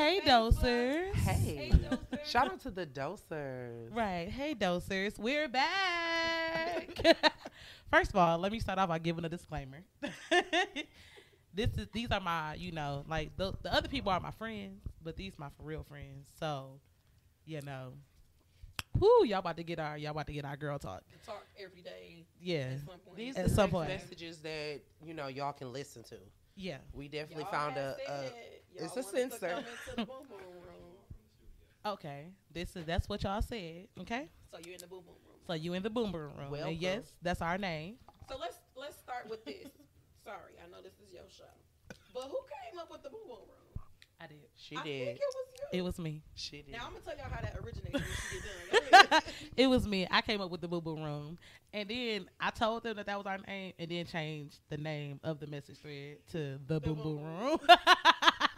Hey, dosers. Hey. Shout out to the dosers. Right. Hey, dosers. We're back. First of all, let me start off by giving a disclaimer. These are my, like the other people are my friends, but these my for real friends. So, y'all about to get our girl talk. Talk every day. Yeah. At some point. These At are some the point. messages that y'all can listen to. Yeah. We definitely Y'all found had a said y'all it's a wanted to censor. come into the boom boom room. Okay. That's what y'all said. Okay. So you're in the boom boom room. So you in the boom boom room. Welcome. And yes, that's our name. So let's start with this. Sorry, I know this is your show, but who came up with the boom boom room? I did. She I did. think it was you. It was me. She did. Now I'm gonna tell y'all how that originated. When she get done. Go ahead. It was me. I came up with the boo boo room, and then I told them that was our name, and then changed the name of the message thread to the boom boom room.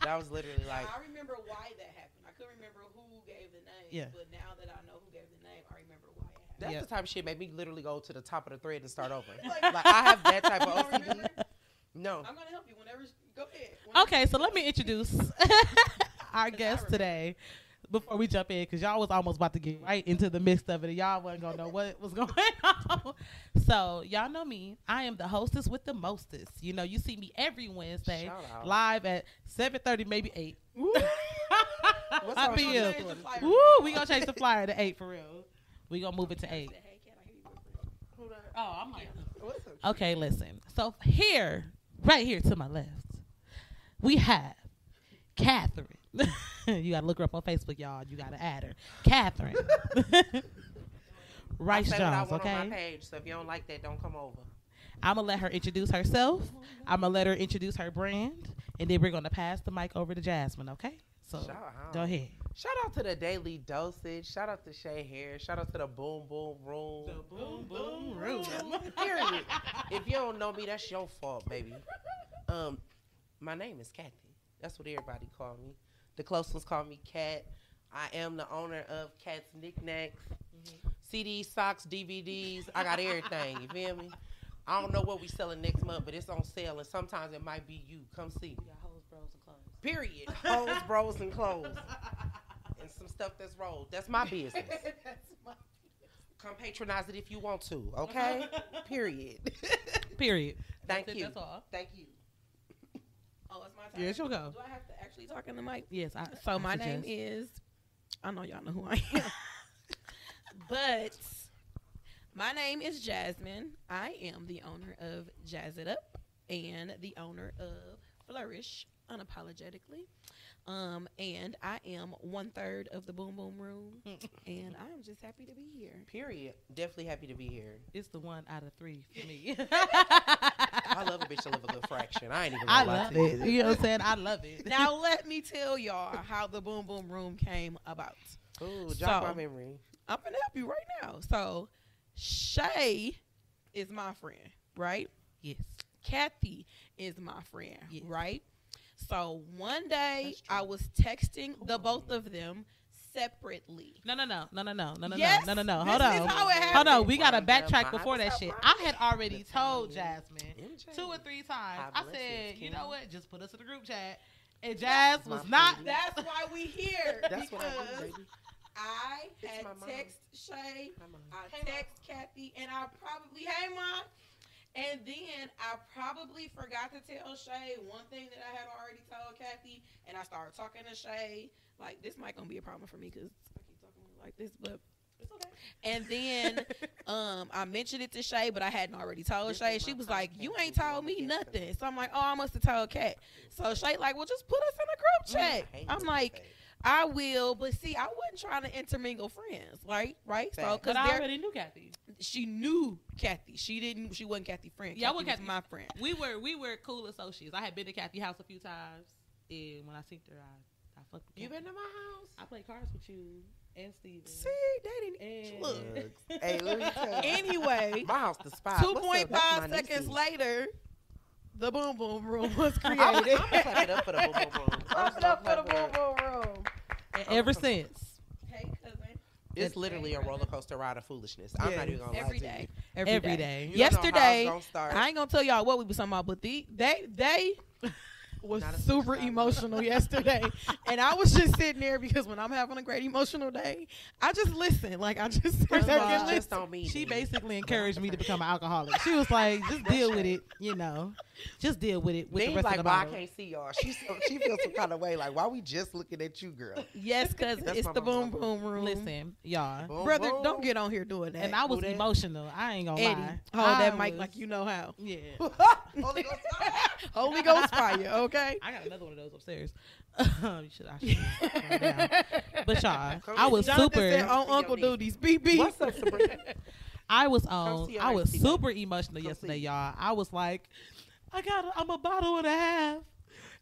That was literally like I remember why that happened. I couldn't remember who gave the name. Yeah. But now that I know who gave the name, I remember why it happened. that's Yeah. the type of shit made me literally go to the top of the thread and start over. Like I have that type of You don't OCD. remember? No. I'm gonna help you whenever. Go ahead. Whenever Okay, you so go. let me introduce our guest today. Before we jump in, because y'all was almost about to get right into the midst of it, and y'all wasn't gonna know what was going on. So y'all know me. I am the hostess with the mostest. You see me every Wednesday Shout out. live at 7:30, maybe 8. What's I our feel. Change the flyer. Woo, we gonna change the flyer to 8 for real. We gonna move it to 8. Hey, can I hear you real quick? Oh, I'm like, What's up? okay, listen. So right here to my left, we have Catherine. You gotta look her up on Facebook, y'all. You gotta add her, Catherine. Rice I say Jones. what I want on my Okay, page, so if you don't like that, don't come over. I'm gonna let her introduce herself. I'm gonna let her introduce her brand, and then we're gonna pass the mic over to Jasmine. Okay, so Shout out. go ahead. Shout out to the Daily Dosage. Shout out to Shay Hair. Shout out to the Boom Boom Room. Boom boom room. Period. If you don't know me, that's your fault, baby. My name is Kathy. That's what everybody call me. The close ones call me Kat. I am the owner of Kat's Knacks. CDs, socks, DVDs. I got everything. You feel me? I don't know what we selling next month, but it's on sale, and sometimes it might be you. Come see. We got hoes, bros, and clothes. Period. Hoes, bros, and clothes. And some stuff that's rolled. That's my business. That's my. Come patronize it if you want to, okay? Period. Period. Thank That's you. it, that's all. Thank you. Oh, it's my turn. Yes, you'll go. Do I have to actually talk in the mic? Yes. So my name is. I know y'all know who I am, but my name is Jasmine. I am the owner of Jazz It Up and the owner of Flourish Unapologetically. And I am 1/3 of the Boom Boom Room, and I am just happy to be here. Period. Definitely happy to be here. It's the 1 out of 3 for me. I love a bitch to live a good fraction. I ain't even I gonna lie love to you. it. You know what I'm saying? I love it. Now let me tell y'all how the Boom Boom Room came about. Ooh, jog So- my memory. I'm gonna help you right now. So Shay is my friend, right? Yes. Kathy is my friend, Yes. right? So one day That's true. I was texting the both of them separately. No. Yes, No. this Hold is on. how it Hold on. happened. We gotta Wind up backtrack my- before that What's shit. up, I Ronnie? had already The told time Jasmine MJ. 2 or 3 times. God I bless said, his you king. know what? Just put us in the group chat. And Jazz my was not. foodie. That's why we here. That's what I do, because baby. I It's had my mom. text Shay, Hi, Mom. I Hey, Mom. text Kathy, and I probably, hey Mom, and then I probably forgot to tell Shay one thing that I had already told Kathy, and I started talking to Shay. Like, this might gonna be a problem for me because I keep talking like this, but it's okay. And then I mentioned it to Shay, but I hadn't already told This Shay. is She my was time like, to "You cancel ain't the told one me against nothing." them. So I'm like, "Oh, I must have told Kat." So Shay like, "Well, just put us in a group chat." I hate I'm this like, thing. I will, but see, I wasn't trying to intermingle friends, right? So, Facts. because But I already knew Kathy. she knew Kathy, she wasn't Kathy's friend. Yeah, I Kathy wasn't was Kathy. my friend. We were cool associates. I had been to Kathy's house a few times, and when I seen her, I fucked with You Kathy. been to my house? I played cards with you and Steven. See, they didn't And look. Hey, let me tell you. Anyway, My house the spot. What's up? 2.5 That's my seconds nieces. later, the Boom Boom Room was I'm created. gonna clap it up for the boom boom room. Clap it up for the Boom Boom Room. And ever since, Hey, cousin. It's literally a roller coaster ride of foolishness. I'm not even gonna lie Every to day. you. every day. You don't know how it's Yesterday, gonna start. I ain't gonna tell y'all what we was talking about, but they was Not a super superstar. emotional yesterday. And I was just sitting there because when I'm having a great emotional day, I just listen. Like, I just sit First there of all, and Just listen. don't mean She it. basically encouraged me to become an alcoholic. She was like, just deal with it, you know. Just deal with it with the Means rest like, of the why I bottle. can't see y'all. She feels some kind of way. Like, why we just looking at you, girl? Yes, because That's it's my the mama. boom boom room. Listen, y'all. Boom, Brother, boom. don't get on here doing that. And I was Who that? emotional. I ain't gonna Eddie, lie. hold I that mic was- like you know how. Yeah. Holy Ghost fire. Holy Ghost fire, okay? I got another one of those upstairs. I should write it down. But y'all, Come I see was Jonathan super. said, "Oh, Uncle Duty's BB." What's up, Sabrina? I was see I our was auntie, super emotional Come yesterday, see. y'all. I was like, I'm a bottle and a half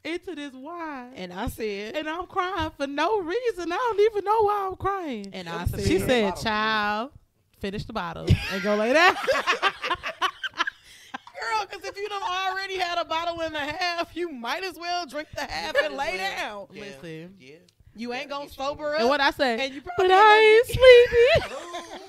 into this wine, And I said, and I'm crying for no reason. I don't even know why I'm crying. and I She said, She Yeah. said, Bottle. "Child, finish the bottle and go lay down." girl, because if you done already had a bottle and a half, you might as well drink the half and lay down. Yeah. Listen. Yeah. You ain't Gotta gonna get you sober up. And what I say, And you probably but I ain't sleepy. Ooh.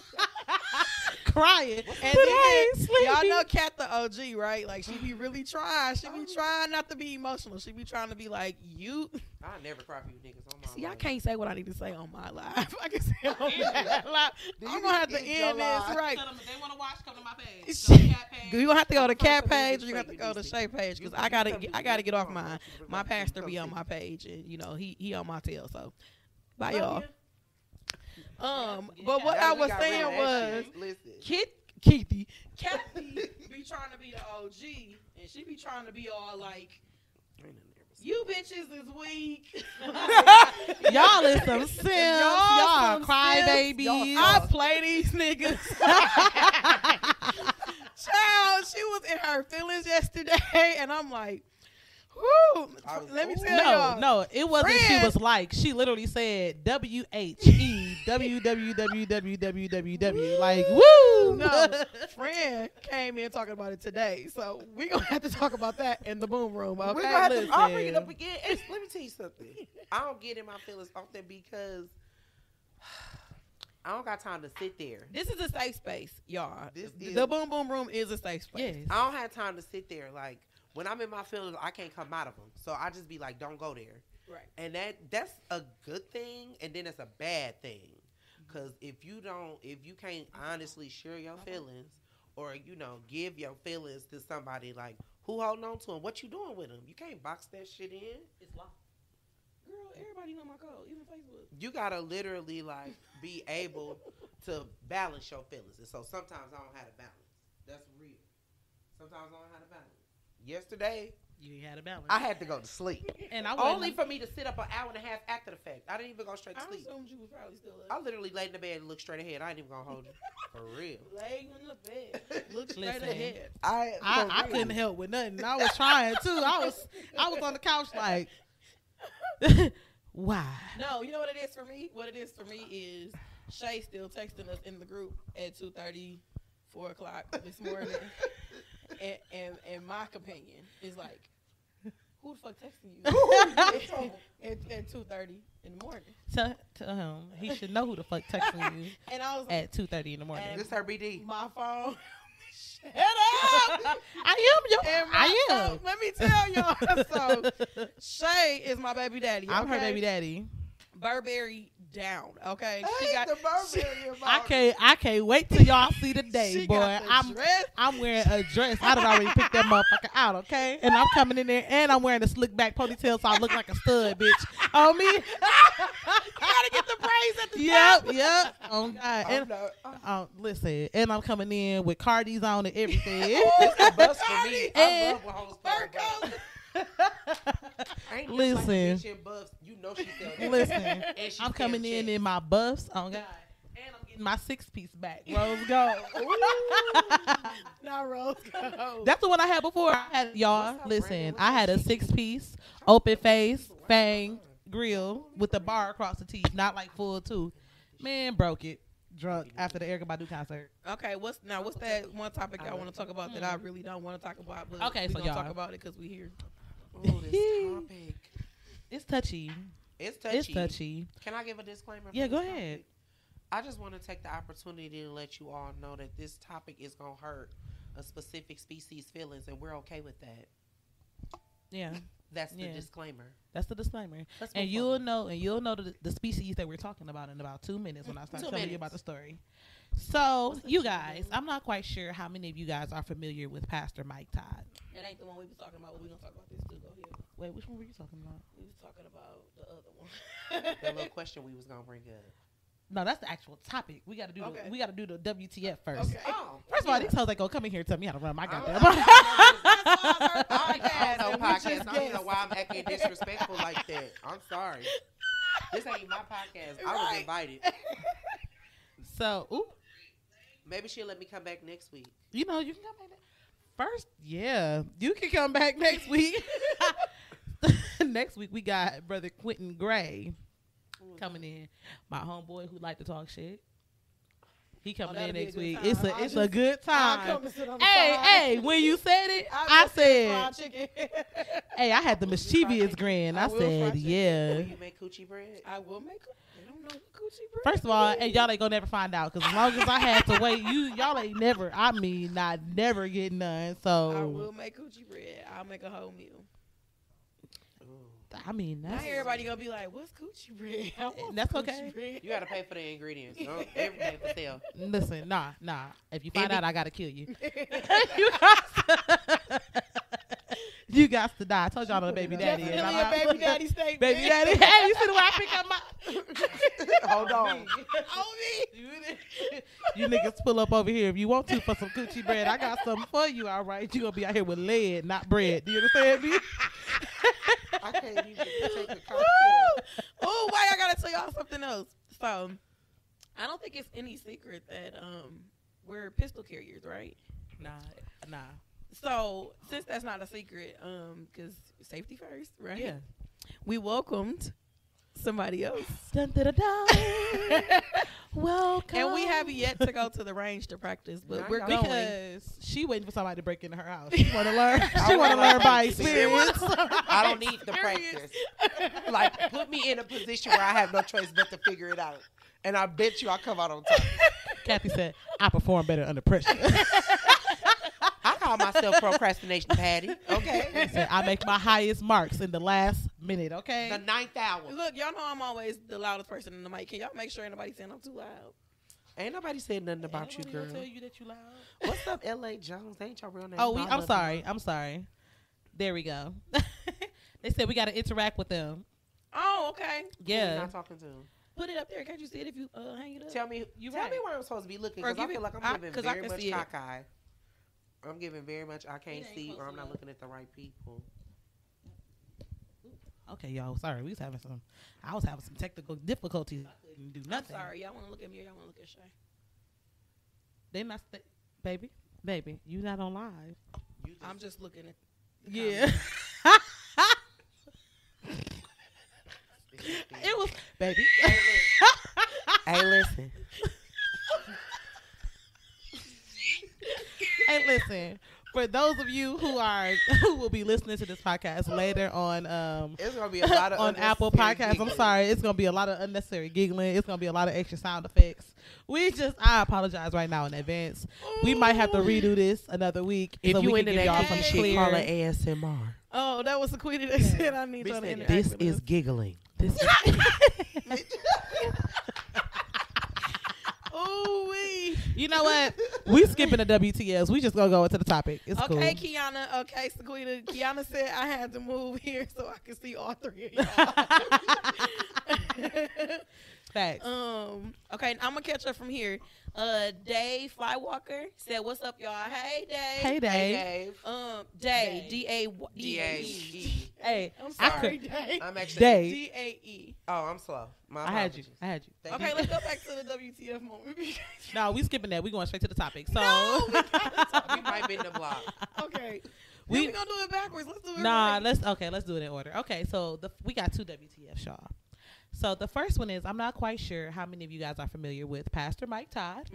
Crying, And but then, I ain't sleepy. y'all know Kat the OG, right? Like, she be really trying. She be trying not to be emotional. She be trying to be like, you. I never cry for you niggas on my See, I life. can't say what I need to say on my live. I can say it on that live. Do I'm you going to have to end your end this, live? right? Tell them if they want to watch, come to my page. Shit. Go to Cat page. You gonna have to go to I'm Cat supposed to page, be or you got to straight go to with Shay page, You- because I you gotta come get, to I gotta me. get off Come mine. on, My you pastor come be on see. my page, and you know he on my tail. So bye Love y'all. you. But what Now I we was got rid saying of that was, shit. Listen. Keithy be trying to be the OG, and she be trying to be all like, you bitches is weak. Y'all is some simps. Y'all some crybabies. I play these niggas. Child, she was in her feelings yesterday, and I'm like, whoo. I was- Let me ooh. tell No, y'all. no, it wasn't. She Friend. was like, she literally said WHE www. Like, woo! No, friend came in talking about it today, so we gonna have to talk about that in the boom room. Okay, We're gonna have to, listen. I'll bring it up again. Let me tell you something. I don't get in my feelings often because I don't got time to sit there. This is a safe space, y'all. This is- The boom boom room is a safe space. Yes. I don't have time to sit there. Like when I'm in my feelings, I can't come out of them. So I just be like, don't go there. Right. And that's a good thing, and then it's a bad thing. Cause if you can't honestly share your feelings, or give your feelings to somebody, like who holding on to them, what you doing with them? You can't box that shit in. It's locked. Girl, everybody know my code, even Facebook. You gotta literally like be able to balance your feelings, and so sometimes I don't have to balance. That's real. Sometimes I don't have to balance. Yesterday, You had a balance. I had to go to sleep. and I Only wasn't- for me to sit up an hour and a half after the fact. I didn't even go straight to I sleep. assumed you was probably still I up. literally laid in the bed and looked straight ahead. I ain't even gonna hold you. For real. Laying in the bed, look straight Listen. ahead. I couldn't help with nothing. I was trying too. I was on the couch like, why? No, you know what it is for me? What it is for me is Shay still texting us in the group at 2:30, 4 o'clock this morning. and my companion is like, who the fuck texting you at 2:30 in the morning? Tell him he should know who the fuck texting you And I was like, at 2:30 in the morning. And- This her BD. my phone. Shut up! I am your. And my I am. phone- let me tell y'all. So Shay is my baby daddy. I'm her okay? baby daddy. Burberry down. Okay, She got the Burberry. I can't wait till y'all see the day, she boy. got the dress. I'm wearing a dress. I done already picked that motherfucker out, okay? And I'm coming in there, and I'm wearing a slick back ponytail, so I look like a stud, bitch. On me? You gotta get the braids at the top. Yep. Oh God. And listen, and I'm coming in with Cardi's on and everything. It's a bust for me. I And- love when hoes Fur put her coat. Ain't just Listen. like a bitch in buffs. You know she sell that. Listen, And she I'm coming sell in checks. my buffs. Oh God. And I'm getting my 6-piece back. Rose gold. Not rose gold. That's the one I had before. I had y'all. What's up, Listen, Brandon? I had a 6-piece, open face, fang, grill with a bar across the teeth, not like full tooth. Man, broke it. Drunk after the Erykah Badu concert. Okay, what's that one topic I want to talk about that I really don't want to talk about? But Okay, we so gonna y'all. talk about it because we here. Oh, this topic. It's touchy. It's touchy. It's touchy. Can I give a disclaimer? for Yeah, this go topic? ahead. I just want to take the opportunity to let you all know that this topic is going to hurt a specific species' feelings, and we're okay with that. Yeah. That's the disclaimer. That's the disclaimer. And you'll know the species that we're talking about in about 2 minutes when I start telling you about the story. So, you guys, I'm not quite sure how many of you guys are familiar with Pastor Mike Todd. That ain't the one we was talking about. We're going to talk about this too. Go ahead. Wait, which one were you talking about? We was talking about the other one. That little question we was going to bring up. No, that's the actual topic. We got to do okay. We got to do the WTF first. Okay. Oh, first of all, these hoes ain't gonna come in here and tell me how to run my goddamn. I don't know podcast. I don't know why I'm acting disrespectful like that. I'm sorry. This ain't my podcast. I was invited. So, maybe she'll let me come back next week. You know, you can come back first. Yeah, you can come back next week. Next week we got Brother Quentin Gray coming in. My homeboy who like to talk shit. He coming in next week. It's a good time. Hey, when you said it, I said, hey, I had the mischievous grin. I said, yeah. Will you make coochie bread? I will make I don't know what coochie bread. First of all, and y'all ain't gonna never find out because as long as I had to wait, y'all ain't never. I mean, not never get none. So I will make coochie bread. I'll make a whole meal. I mean, now everybody gonna be like, "What's coochie bread?" That's okay. Bread. You gotta pay for the ingredients. Don't everything for sale. Listen, nah. If you find out, I gotta kill you. You got to die. I told y'all the baby daddy. Baby daddy steak. Baby daddy. Hey, you see the way I pick up my? Hold on. You niggas pull up over here if you want to for some coochie bread. I got something for you. All right, you gonna be out here with lead, not bread. Do you understand me? I can't even take a cocktail. Oh, wait, I gotta tell y'all something else. So, I don't think it's any secret that we're pistol carriers, right? Nah. So, since that's not a secret, because safety first, right? Yeah. We welcomed somebody else. Dun, dun, dun, dun. Welcome. And we have yet to go to the range to practice, but we're going. Because she waiting for somebody to break into her house. She want to learn. She want to learn by experience. I don't need the practice. Like, put me in a position where I have no choice but to figure it out. And I bet you I'll come out on top. Kathy said, I perform better under pressure. I call myself procrastination Patty. Okay. Said, I make my highest marks in the last minute. Okay. The 9th hour. Look, y'all know I'm always the loudest person in the mic. Can y'all make sure ain't nobody saying I'm too loud? Ain't nobody said nothing about you, girl. Tell you that you loud. What's up, L.A. Jones? Ain't your real name? Oh, I'm sorry. There we go. They said we got to interact with them. Oh, okay. Yeah. Who not talking to them? Put it up there. Can't you see it if you hang it up? Tell me where I'm supposed to be looking, because I feel like I'm giving very much cockeye. I'm giving very much I can't see, or I'm not looking at the right people. Okay, y'all. Sorry, I was having some technical difficulties. I couldn't do nothing. I'm sorry, y'all want to look at me or y'all want to look at Shay? They not, baby, you not on live. I'm just looking at. Yeah. It was, baby. Hey, listen. Hey, listen. For those of you who will be listening to this podcast later on, it's gonna be a lot of on Apple Podcasts. Giggling. I'm sorry, it's gonna be a lot of unnecessary giggling. It's gonna be a lot of extra sound effects. I apologize right now in advance. We might have to redo this another week. If so you we into can that give y'all kind of some shit, call it clear. ASMR. Oh, that was the queen that said I need y'all to interact This with is us. giggling. You know what? We skipping the WTS. We just gonna go into the topic. It's cool. Okay, Kiana. Okay, Sequita. Kiana said I had to move here so I could see all three of y'all. Facts. Okay, I'm gonna catch up from here. Dave Flywalker said, "What's up, y'all? Hey, Dave. Hey, Dave. Dave. D-A-E. Hey, I'm sorry, Dave. I'm actually Dave. D-A-E. Oh, I'm slow. My I had you. apologies. Okay, let's go back to the WTF moment. No, we skipping that. We going straight to the topic. So We might be in the block. Okay. We gonna do it backwards. Let's do it. Nah, right. let's do it in order. Okay, so we got two WTFs, y'all. So the first one is, I'm not quite sure how many of you guys are familiar with Pastor Mike Todd.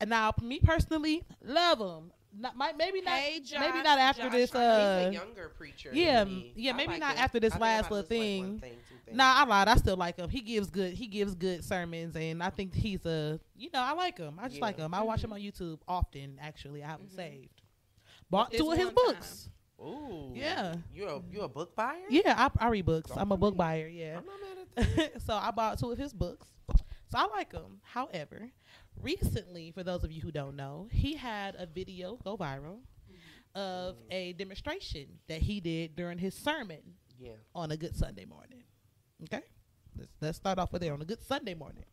And now, me personally, love him. Maybe not after this. He's a younger preacher. Yeah, than me. maybe like not him. after this I think last I little just like thing. one thing, two things. Nah, I lied. I still like him. He gives good sermons, and I think he's I like him. I just like him. I watch him on YouTube often. Actually, I have him saved. Bought two of his books. Ooh. Yeah. You a book buyer? Yeah, I read books. Don't I'm a for book me. buyer. Yeah. I'm not mad at that. So I bought 2 of his books. So I like them. However, recently, for those of you who don't know, he had a video go viral of a demonstration that he did during his sermon Yeah. on a good Sunday morning. Okay? Let's start off with there on a good Sunday morning.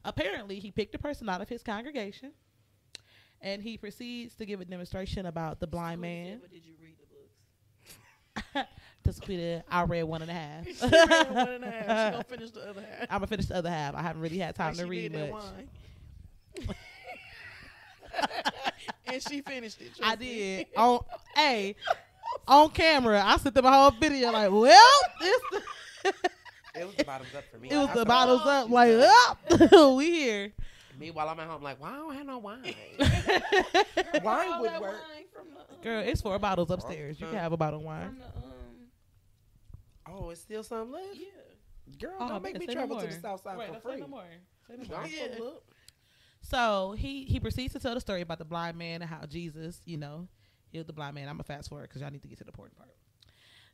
Apparently, he picked a person out of his congregation, and he proceeds to give a demonstration about the blind man. But did you read the books? Just quit. I read 1.5. She read 1.5. She gonna finish the other half. I'm gonna finish the other half. I haven't really had time to read much. And she finished it. I did. On camera. I sent them a whole video like, well, It was the bottoms up for me. it was I the felt bottles like up like, she's up. We here. Meanwhile, I'm at home like, why I don't have no wine? Wine All would that work. wine from the, Girl, it's 4 bottles upstairs. You can have a bottle of wine. from the, Oh, it's still some left? yeah. Girl, Oh, don't make me say no travel to more. the south side Right, for don't say free. no more. Say no Don't more. Yeah. pull up. So he proceeds to tell the story about the blind man and how Jesus, healed the blind man. I'm gonna fast forward because y'all need to get to the important part.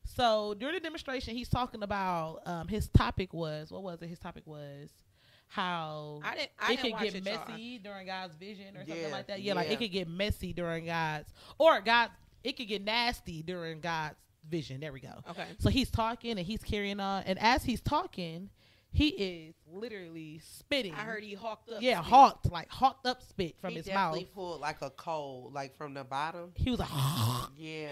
So during the demonstration, he's talking about his topic was, what was it? His topic was how I it didn't could watch get it, messy during God's vision or something Yeah, like that. Yeah, like yeah. it could get messy during it could get nasty during God's vision. There we go. Okay. So he's talking and he's carrying on, and as he's talking, he is literally spitting. I heard he hawked up. Yeah, spit. hawked up spit from He his mouth. definitely pulled like a cold, like from the bottom. He was like, Yeah,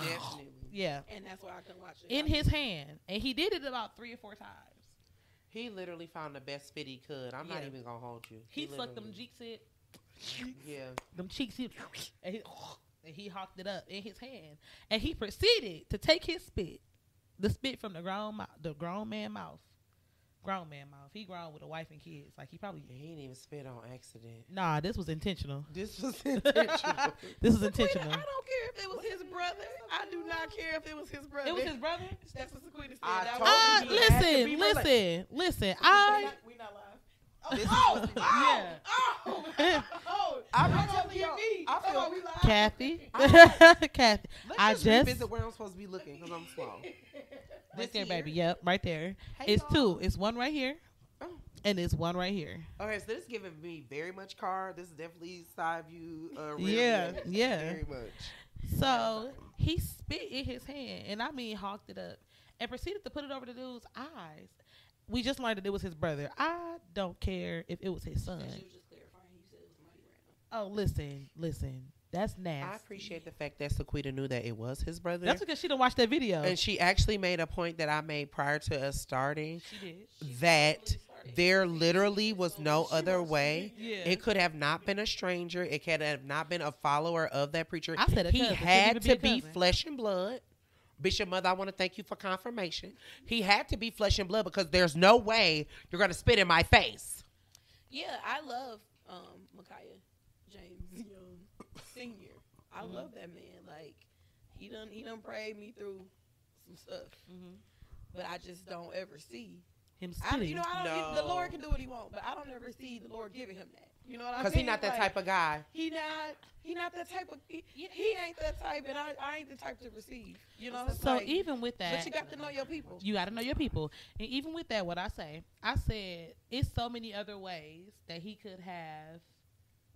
definitely. yeah, And that's why I couldn't watch it. in his hand, and he did it about 3 or 4 times. He literally found the best spit he could. I'm not Yeah. even gonna hold you. He sucked them literally- cheeks in, Yeah. them cheeks in, and he hawked it up in his hand, and he proceeded to take his spit, the spit from the grown man mouth. He grown with a wife and kids. Like he probably. He didn't even spit on accident. Nah, this was intentional. This was intentional. This was I intentional. don't care if it was his brother. I do not care if it was his brother. It was his brother. That's what Sequita said. I That told was you his he had to Listen, be listen. We not live. This is Oh, supposed to be- Yeah. I'm I'm telling y'all, I feel. we live. Kathy. Kathy. Let's I just just revisit where I'm supposed to be looking because I'm slow. right there, here? baby. Yep, right there. Hey, It's y'all. 2. It's 1 right here, Oh. and it's 1 right here. Okay, so this is giving me very much car. This is definitely side view. Yeah, rear view. yeah. Very much. So he spit in his hand, and I mean hawked it up, and proceeded to put it over the dude's eyes. We just learned that it was his brother. I don't care if it was his son. She was just clarifying. You said it was Mighty Random. Oh, listen. That's nasty. I appreciate the fact that Sequita knew that it was his brother. That's because she didn't watch that video. And she actually made a point that I made prior to us starting She did. that there literally was no other way. Yeah. It could have not been a stranger. It could have not been a follower of that preacher. I said a He cousin. had Couldn't even to be a be cousin. flesh and blood. Bishop Mother, I want to thank you for confirmation. He had to be flesh and blood because there's no way you're going to spit in my face. Yeah, I love Micaiah James Young Senior. I love that man. Like he done prayed me through some stuff, but I just don't ever see. Him I spitting. No. The Lord can do what He wants, but I don't ever see the Lord giving him that. You know what I mean? Because he's not that type of guy. He not that type of. He ain't that type, and I ain't the type to receive. You know. It's So like, even with that, but you got to know your people. you got to know your people. And even with that, what I said, it's so many other ways that he could have.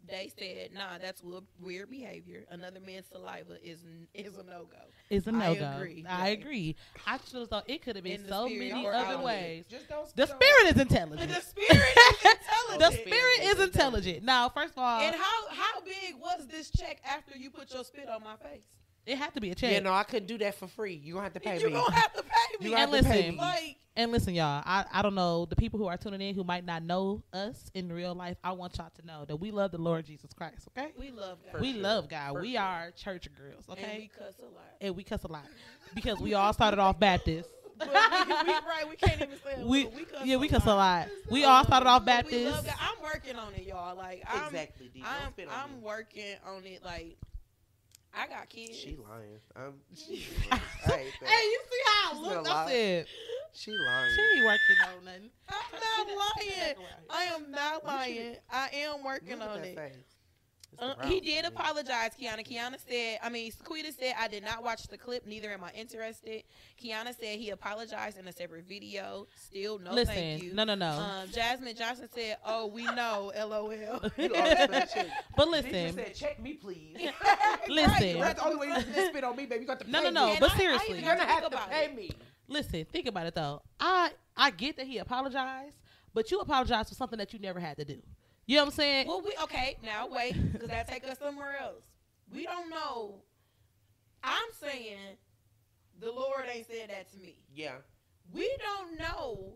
They said, nah, that's weird behavior. Another man's saliva is a no-go. Is a I no-go. agree. I agree. I just thought it could have been In the so spirit many or out other of it. ways. Just don't The spit on spirit is The intelligent. spirit is intelligent. The spirit is intelligent. Now, first of all, And how big was this check after you put your spit on my face? it had to be a check. Yeah, no, I couldn't do that for free. You're going to have to pay You're me. gonna have to pay me. You And have to pay listen, me. Like, And listen, y'all, I don't know, the people who are tuning in who might not know us in real life, I want y'all to know that we love the Lord Jesus Christ, okay? we love God. We sure. love God. For We sure. are church girls, And okay? we cuss a lot. And we cuss a lot because we all started off Baptist. But we can't even say We cuss cuss a lot. We all started off But we Baptist. love God. I'm working on it, y'all. Like Exactly, D. Don't spit on I'm me. working on it. Like I got kids. She lying. She lying. I hate that. Hey, you see how She's I look? gonna I lie. said, She lying. she ain't working on nothing. I'm not lying. I am not lying. I am working Look at on that it. face. He did apologize, Kiana. Sequita said, I did not watch the clip, neither am I interested. Kiana said he apologized in a separate video. Still, no thank you. No. Jasmine Johnson said, oh, we know, LOL. But listen. He said, check me, please. Listen. That's the only way you can spit on me, baby. You got to pay me. No. But seriously. You're going to have to pay me. Listen, think about it, though. I get that he apologized, but you apologized for something that you never had to do. You know what I'm saying? Well, now wait, because that take us somewhere else. We don't know. I'm saying the Lord ain't said that to me. Yeah. We don't know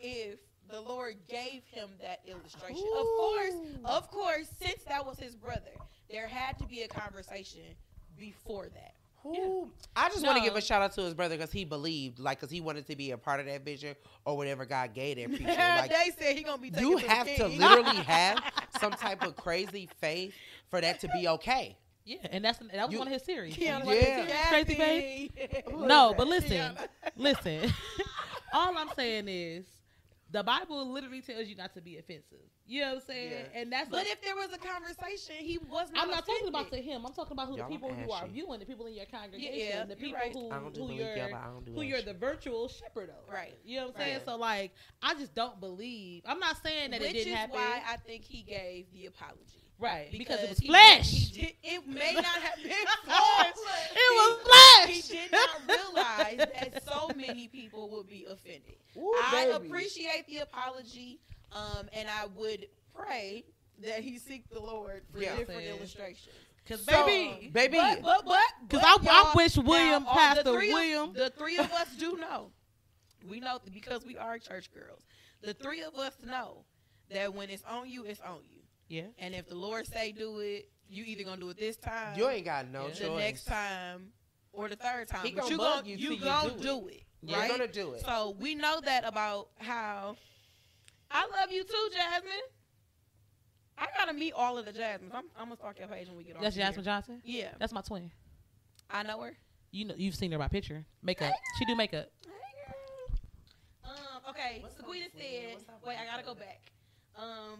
if the Lord gave him that illustration. Ooh. Of course, since that was his brother, there had to be a conversation before that. Yeah. I just want to give a shout out to his brother because he believed, because he wanted to be a part of that vision or whatever God gave that preacher. Like, they said he gonna be taken you to the have king. to literally have some type of crazy faith for that to be okay. Yeah, and that was one of his series. Crazy faith. No, but listen. All I'm saying is, the Bible literally tells you not to be offensive. You know what I'm saying? Yeah. And that's. But if there was a conversation, he was not. I'm not offended. talking about to him. I'm talking about the people who are viewing, the people in your congregation, the people who you're the virtual shepherd of. Right. You know what I'm saying? So I just don't believe. I'm not saying that it didn't happen. Which is why I think he gave the apology. Right, because it was flesh. It may not have been flesh. It was flesh. He did not realize that so many people would be offended. Ooh, I appreciate the apology, and I would pray that he seek the Lord for different illustrations. Because baby, but because I wish William, Pastor William, the three of us do know. We know because we are church girls. The three of us know that when it's on you, it's on you. Yeah. And if the Lord say do it, you either gonna do it this time. You ain't got no choice. The next time or the third time. He but you gonna do it. You're right? gonna do it. So we know that about how I love you too, Jasmine. I gotta meet all of the Jasmines. I'm gonna stalk your page when we get off. That's Jasmine Johnson? Yeah. That's my twin. I know her. You've seen her by picture. Makeup. She do makeup. Okay. Sequita said, wait, I gotta go back.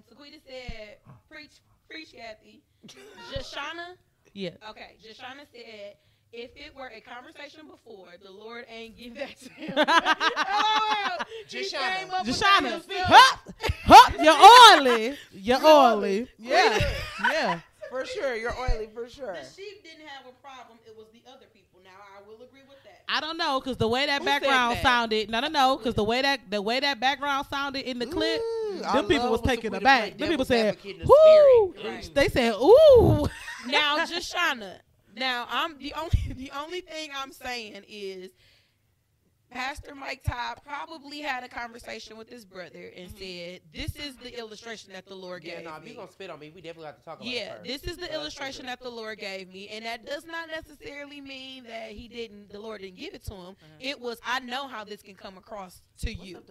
Sequita said, preach, Kathy. Jashana. Yeah. Okay. Jashana said, if it were a conversation before, the Lord ain't give that to him. Jashana. You're oily. You're oily. Yeah. For sure. You're oily for sure. The sheep didn't have a problem. It was the other people. Now, I will agree with that. I don't know, because the way that background sounded. No, because the way that background sounded in the clip, them people was taking it back. Them people said, "Woo!" Right. They said, "Ooh." Now, Jashana. Now, I'm the only thing I'm saying is Pastor Mike Todd probably had a conversation with his brother and said, "This is the illustration that the Lord gave me." If you're gonna spit on me, we definitely have to talk about it. Yeah, this is the illustration that the Lord gave me, and that does not necessarily mean that the Lord didn't give it to him. It was, I know how this can come across to you.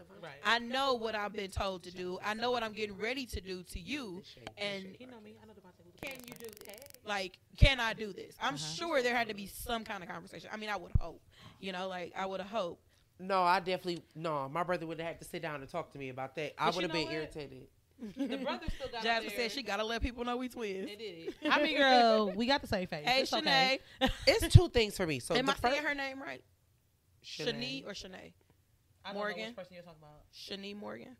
I know what I've been told to do. I know what I'm getting ready to do to you, and can you do this? Like, can I do this? I'm sure there had to be some kind of conversation. I mean, I would hope. I would have hoped. No, my brother would have had to sit down and talk to me about that. I would have been irritated. The brother still got Jasmine said she got to let people know we twins. It did. I mean, girl, we got the same face. Hey, it's Shanae. okay. It's two things for me. So am I saying her name right? Shanae or Shanae? I don't Morgan? know which person you're talking about. Shanae Morgan?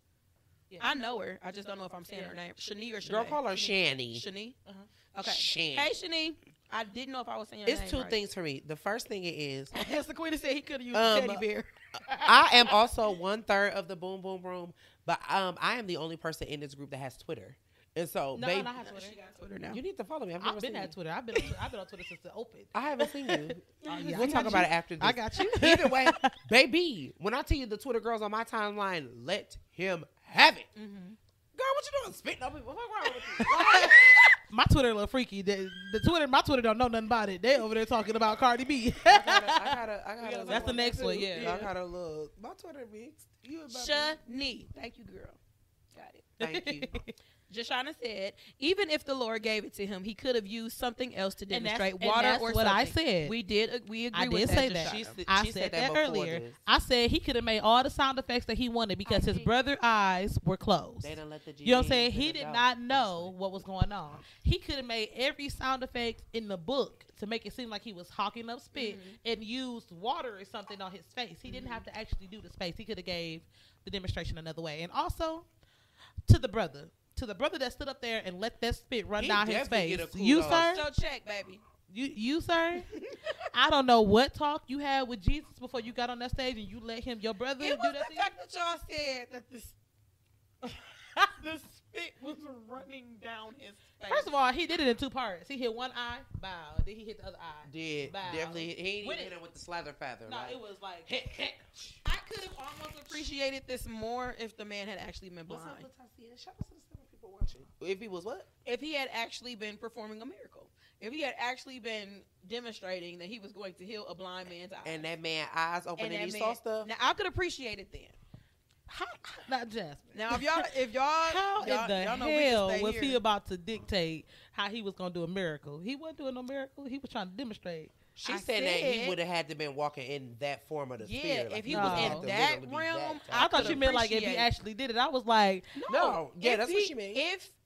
Yeah. I know her. I just don't know if I'm saying her name. Shanae or Shanae? Girl, call her Shani. Shanae? Uh-huh. Okay. Shani. Hey, Shanae. I didn't know if I was saying your name It's two right. things for me. The first thing is, As the queen said, he could have used a teddy bear. I am also 1/3 of the Boom Boom Room, but I am the only person in this group that has Twitter. And so, No, babe, I have Twitter. She got Twitter now. you need to follow me. I've I've been seen at you. Twitter. I've been on Twitter since it opened. I haven't seen you. Yeah, We'll talk about it after this. I got you. Either way, baby, when I tell you the Twitter girls on my timeline, let him have it. Mm-hmm. Girl, what you doing? Spitting on people? What's wrong with you? My Twitter a little freaky. My Twitter don't know nothing about it. They over there talking about Cardi B. I gotta. That's the next one, yeah. I gotta look. My Twitter mixed. Shanae. Thank you, girl. Got it. Thank you. Jashana said, even if the Lord gave it to him, he could have used something else to demonstrate and water that's or what something. I said. We agree I with did that. say Jashana. that. She I said said that that before earlier. this. I said he could have made all the sound effects that he wanted because his brother's eyes were closed. They done let the You know what I'm saying? genes He and the did dogs not listen. know what was going on. He could have made every sound effect in the book to make it seem like he was hawking up spit and used water or something on his face. He didn't have to actually do the space. He could have gave the demonstration another way. And also, to the brother that stood up there and let that spit run He down his definitely face. get a You, kudos. sir? So check, baby. You, sir? I don't know what talk you had with Jesus before you got on that stage and you let him, your brother, It do was that the to you? fact that y'all said that the spit was running down his face. First of all, he did it in two parts. He hit one eye, bow. Then he hit the other eye. Did Bow. definitely he didn't With hit it- him with the slather feather. No, like, it was like I could have almost appreciated this more if the man had actually been What's blind. up, Latasha? Shout out to the 7 people watching. If he was what? If he had actually been performing a miracle. If he had actually been demonstrating that he was going to heal a blind man's eyes. And that man eyes open and, that he man- saw stuff. Now I could appreciate it then. not Jasmine. Now if y'all How y'all, in the y'all know we can hell stay was here. he about to dictate how he was gonna do a miracle? He wasn't doing no miracle. He was trying to demonstrate. She I said that he said- would have had to been walking in that form of the Yeah, spirit. if he was would in have to that literally be realm, that I type. thought could you meant like if he appreciate- actually did it. I was like, No, yeah, if that's what she mean.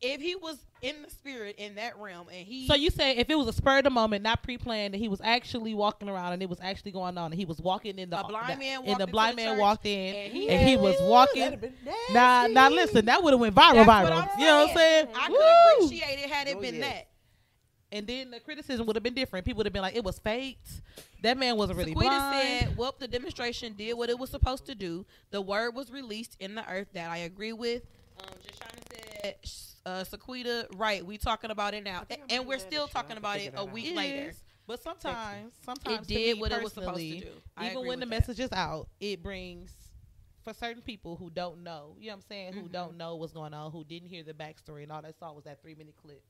If he was in the spirit in that realm and he so you say if it was a spur of the moment, not pre-planned, that he was actually walking around and it was actually going on, and he was walking in the A blind man and walked the into blind the man church walked in and and he was walking. That'd have been Now nasty. listen, that would have went viral, That's what viral. I'm You know what I'm saying? I Woo! could appreciate it had it Oh, been yes. that. And then the criticism would have been different. People would have been like, it was faked. That man wasn't really Sequita blind. said, well, the demonstration did what it was supposed to do. The word was released in the earth. That I agree with. Jashana said, Sequita, right, we talking about it now. think I'm And we're mad still at you. talking I'm about it figuring a that week It later. is, but sometimes It to did me what it was supposed to personally, do. I even agree when the with that. message is out, it brings, for certain people who don't know, you know what I'm saying, who Mhm. don't know what's going on, who didn't hear the backstory and all they saw was that 3-minute clip,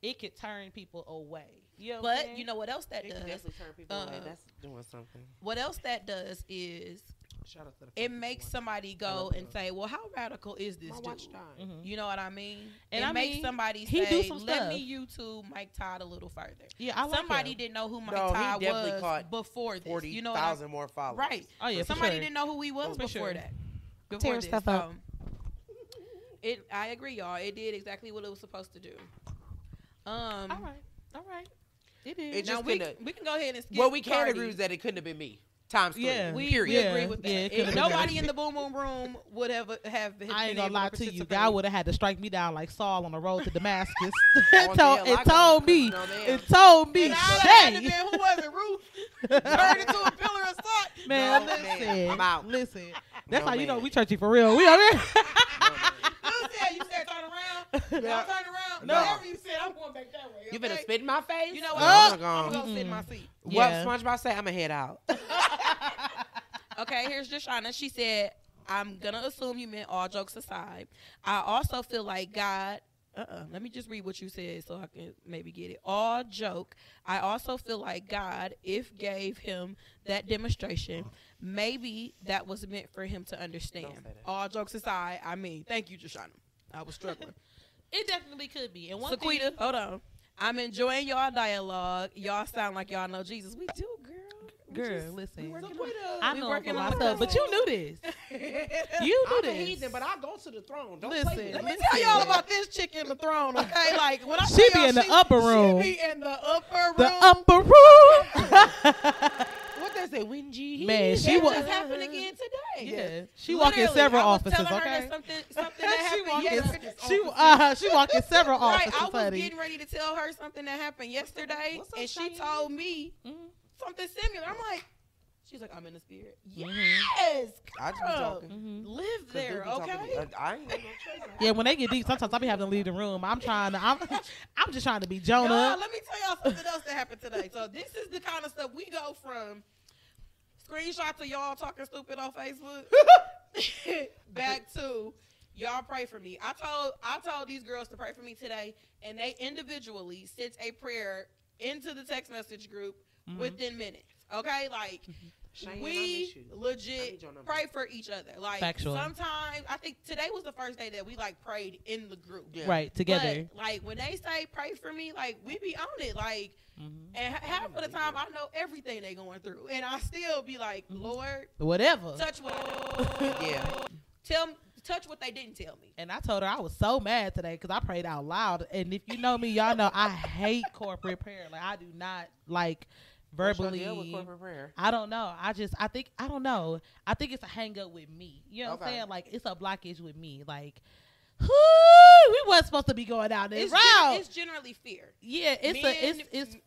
it could turn people away. You know what I'm But saying? you know what else that It can does? definitely turn people away. Uh, That's doing something. What else that does is Shout out to the it people makes watching. somebody I go love and that. say, well, how radical is this My dude? watch time. Mhm. You know what I mean? And it I makes mean, somebody he say, do some let me stuff. YouTube Mike Todd a little further. Yeah, I like Somebody him. didn't know who Mike No, he Todd definitely was caught before this. You know what I 40,000 more followers. Right. Oh yeah, for Somebody sure. didn't know who he was For before sure. that. Before Tearing this. stuff up. I agree, y'all. It did exactly what it was supposed to do. All right. It is. It Now just we couldn't- can go ahead and skip What we can Cardi. agree is that it couldn't have been me. Times 3. Yeah. We Period. agree with that. Yeah, it could've If been nobody better. in the boom boom room would have been I ain't been gonna able lie to to you. participate. God would have had to strike me down like Saul on the road to Damascus. Oh, it hell, I told got me. it on them. It told me. And I had to Shay. been, who was it? Ruth turned into a pillar of salt. Man, No, listen. man, I'm out. Listen. That's No, how you know man. we churchy for real. We over here. You said turn around. Yeah. Y'all turn around. No. Whatever you said, I'm going back that way. You okay? finna spit in my face? You know what? No, I'm I'm gonna gonna go sit in my seat. What Yeah. SpongeBob say? I'ma head out. Okay, here's Jashana. She said, I'm going to assume you meant all jokes aside. I also feel like God, let me just read what you said so I can maybe get it. All joke. I also feel like God, if gave him that demonstration, maybe that was meant for him to understand. Don't say that. All jokes aside, I mean, thank you, Jashana. I was struggling. It definitely could be. And one Sequita, thing, hold on. I'm enjoing y'all dialogue. Y'all sound like y'all know Jesus. We do, girl. girl, listen. I I we know working for on myself, the but you knew this. You knew I'm a this. heathen, but I go to the throne. Don't Listen, play Let with me me. tell y'all about this chick in the throne, okay? Like when I She tell be in the y'all upper room. She be in the upper The room. upper room. What they say, Wingy? Man, she That was. just happened again today. Yeah, she walked in Literally, several I was offices. telling her Okay. that something that She happened walked in. yesterday. She walked in several Right, offices, I was honey. getting ready to tell her something that happened yesterday, What's up, and she Cheyenne? told me Mhm. something similar. I'm like, she's like, I'm in the spirit. Mhm. Yes, I just be girl. talking. Mhm. Live 'Cause they there, be talking okay? to me. I ain't got no choice. Yeah, when they get deep, sometimes I be having to leave the room. I'm just trying to be Y'all, Jonah. let me tell y'all something else that happened today. So this is the kind of stuff we go from screenshots of y'all talking stupid on Facebook back to y'all pray for me. I told these girls to pray for me today, and they individually sent a prayer into the text message group within minutes. Okay, like Cheyenne, I we miss you. I legit need your number. pray for each other. Like Factual. sometimes I think today was the first day that we like prayed in the group. Yeah. Right, together. But, like when they say pray for me, like we be on it. Like and half of the time I know everything they going through, and I still be like, Lord, Whatever. touch what touch what they didn't tell me. And I told her I was so mad today because I prayed out loud. And if you know me, y'all know I hate corporate prayer. Like, I do not like verbally. What's your deal with corporate prayer? I don't know. I don't know. I think it's a hang up with me. You know what I'm Okay. saying? Like, it's a blockage with me. Like, we wasn't supposed to be going down this route. It's generally fear. Yeah, it's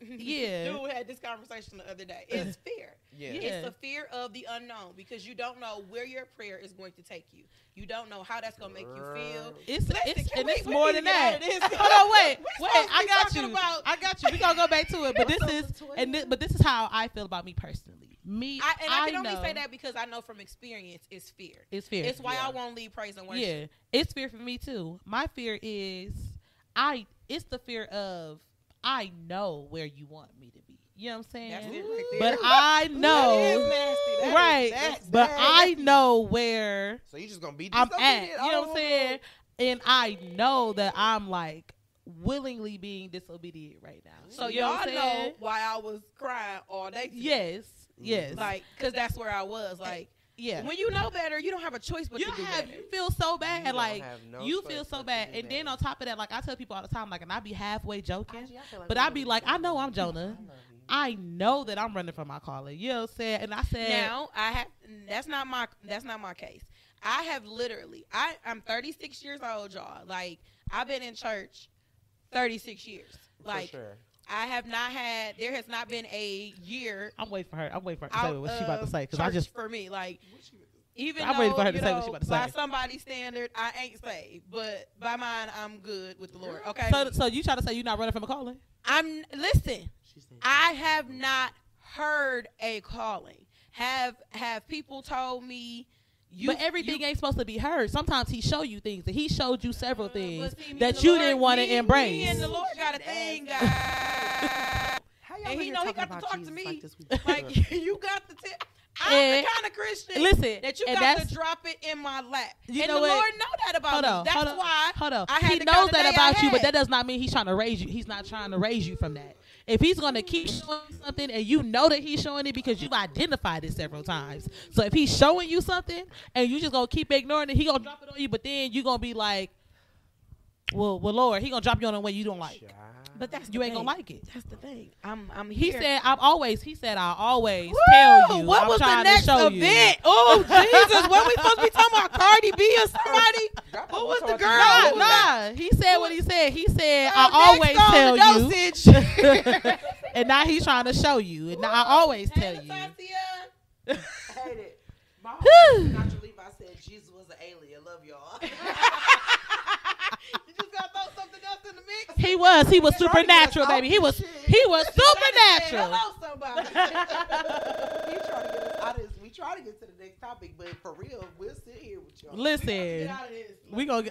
yeah. Dude had this conversation the other day. It's fear. Yeah. It's the fear of the unknown because you don't know where your prayer is going to take you. You don't know how that's going to make you feel. It's Listen, it's we more need than to get that. out of this. Hold on, wait. We I supposed to be got talking you. about- I got you. We gonna go back to it, but this What's is up with Twitter? but this is how I feel about me personally. I can only know say that because I know from experience it's fear. it's fear. It's why Yeah. I won't lead praise and worship. Yeah, it's fear for me too. My fear is it's the fear of I know where you want me to be. You know what I'm saying? That's it right there. But I know, That is nasty. That right? that's But nasty. I know where So you just gonna be I'm disobedient? at. You know what I'm saying? And I know that I'm like willingly being disobedient right now. So you know what y'all I'm know saying? why I was crying all day today. Yes. Like, because that's where I was. Like, yeah. when you know better, you don't have a choice but You to do have better. you feel so bad, You don't like have no you choice feel so but to bad, do and then better. on top of that, like I tell people all the time, like, and I be halfway joking, I feel but we I be really like, I don't know know. I'm Jonah. I love you. I know that I'm running from my calling. You know what I'm saying? And I said, Now that's not my case. I have literally I'm 36 years old, y'all. Like, I've been in church 36 years. Like, For sure. there has not been a year I'm waiting for her. I'm waiting for her to out say what she about to of say because I church just for me, like, even I'm though, waiting for her to you say what know, she about to by say. somebody's standard, I ain't saved, but by mine, I'm good with the Lord. Okay. so you try to say you're not running from a calling? Listen. She said I have not heard a calling. Have people told me But everything ain't supposed to be heard. Sometimes he show you things, and he showed you several things but see, me that and you the didn't Lord- want to me embrace. and the Lord got a thing, guys. How y'all And he here know he talking got to about talk to Jesus me. like this week? Like, you got to tell. I'm And- the kind of Christian Listen, that you and got that's- to drop it in my lap. You and know the what? Lord know that about me. That's why Hold on. I had He the knows kind of that day about I you, but had. that does not mean he's trying to raise you. He's not trying to raise you from that. If he's going to keep showing you something and you know that he's showing it because you've identified it several times. So if he's showing you something and you just going to keep ignoring it, he going to drop it on you, but then you going to be like, well, Lord, he going to drop you on a way you don't like. But that's You the ain't thing. going to like it. That's the thing. I'm He here. said, I'll always Woo! tell you. What I'm was the trying next to show event? you. Oh, Jesus. What we supposed to be talking about? Cardi B or somebody? Who was the girl? Nah, Who was that? nah. He said what he said. He said, Oh, I always next on tell the you. dosage. And now he's trying to show you. And now I always tell Hey, you. Natasha. Hate it. My Whew. homie, Dr. Levi said Jesus was an alien. Love y'all. You just gotta throw something else in the mix. He was supernatural, Trying baby. to get He us was out this he was supernatural. Hello, somebody. He trying to get us out of this. We try to get to the next topic, but for real, we'll sit here with y'all. Listen, Get out of this. we gonna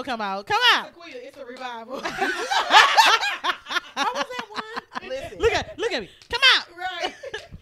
come out. Come out. Sequoia, it's a revival. How was that one? Listen. Look at me. Come out. Right.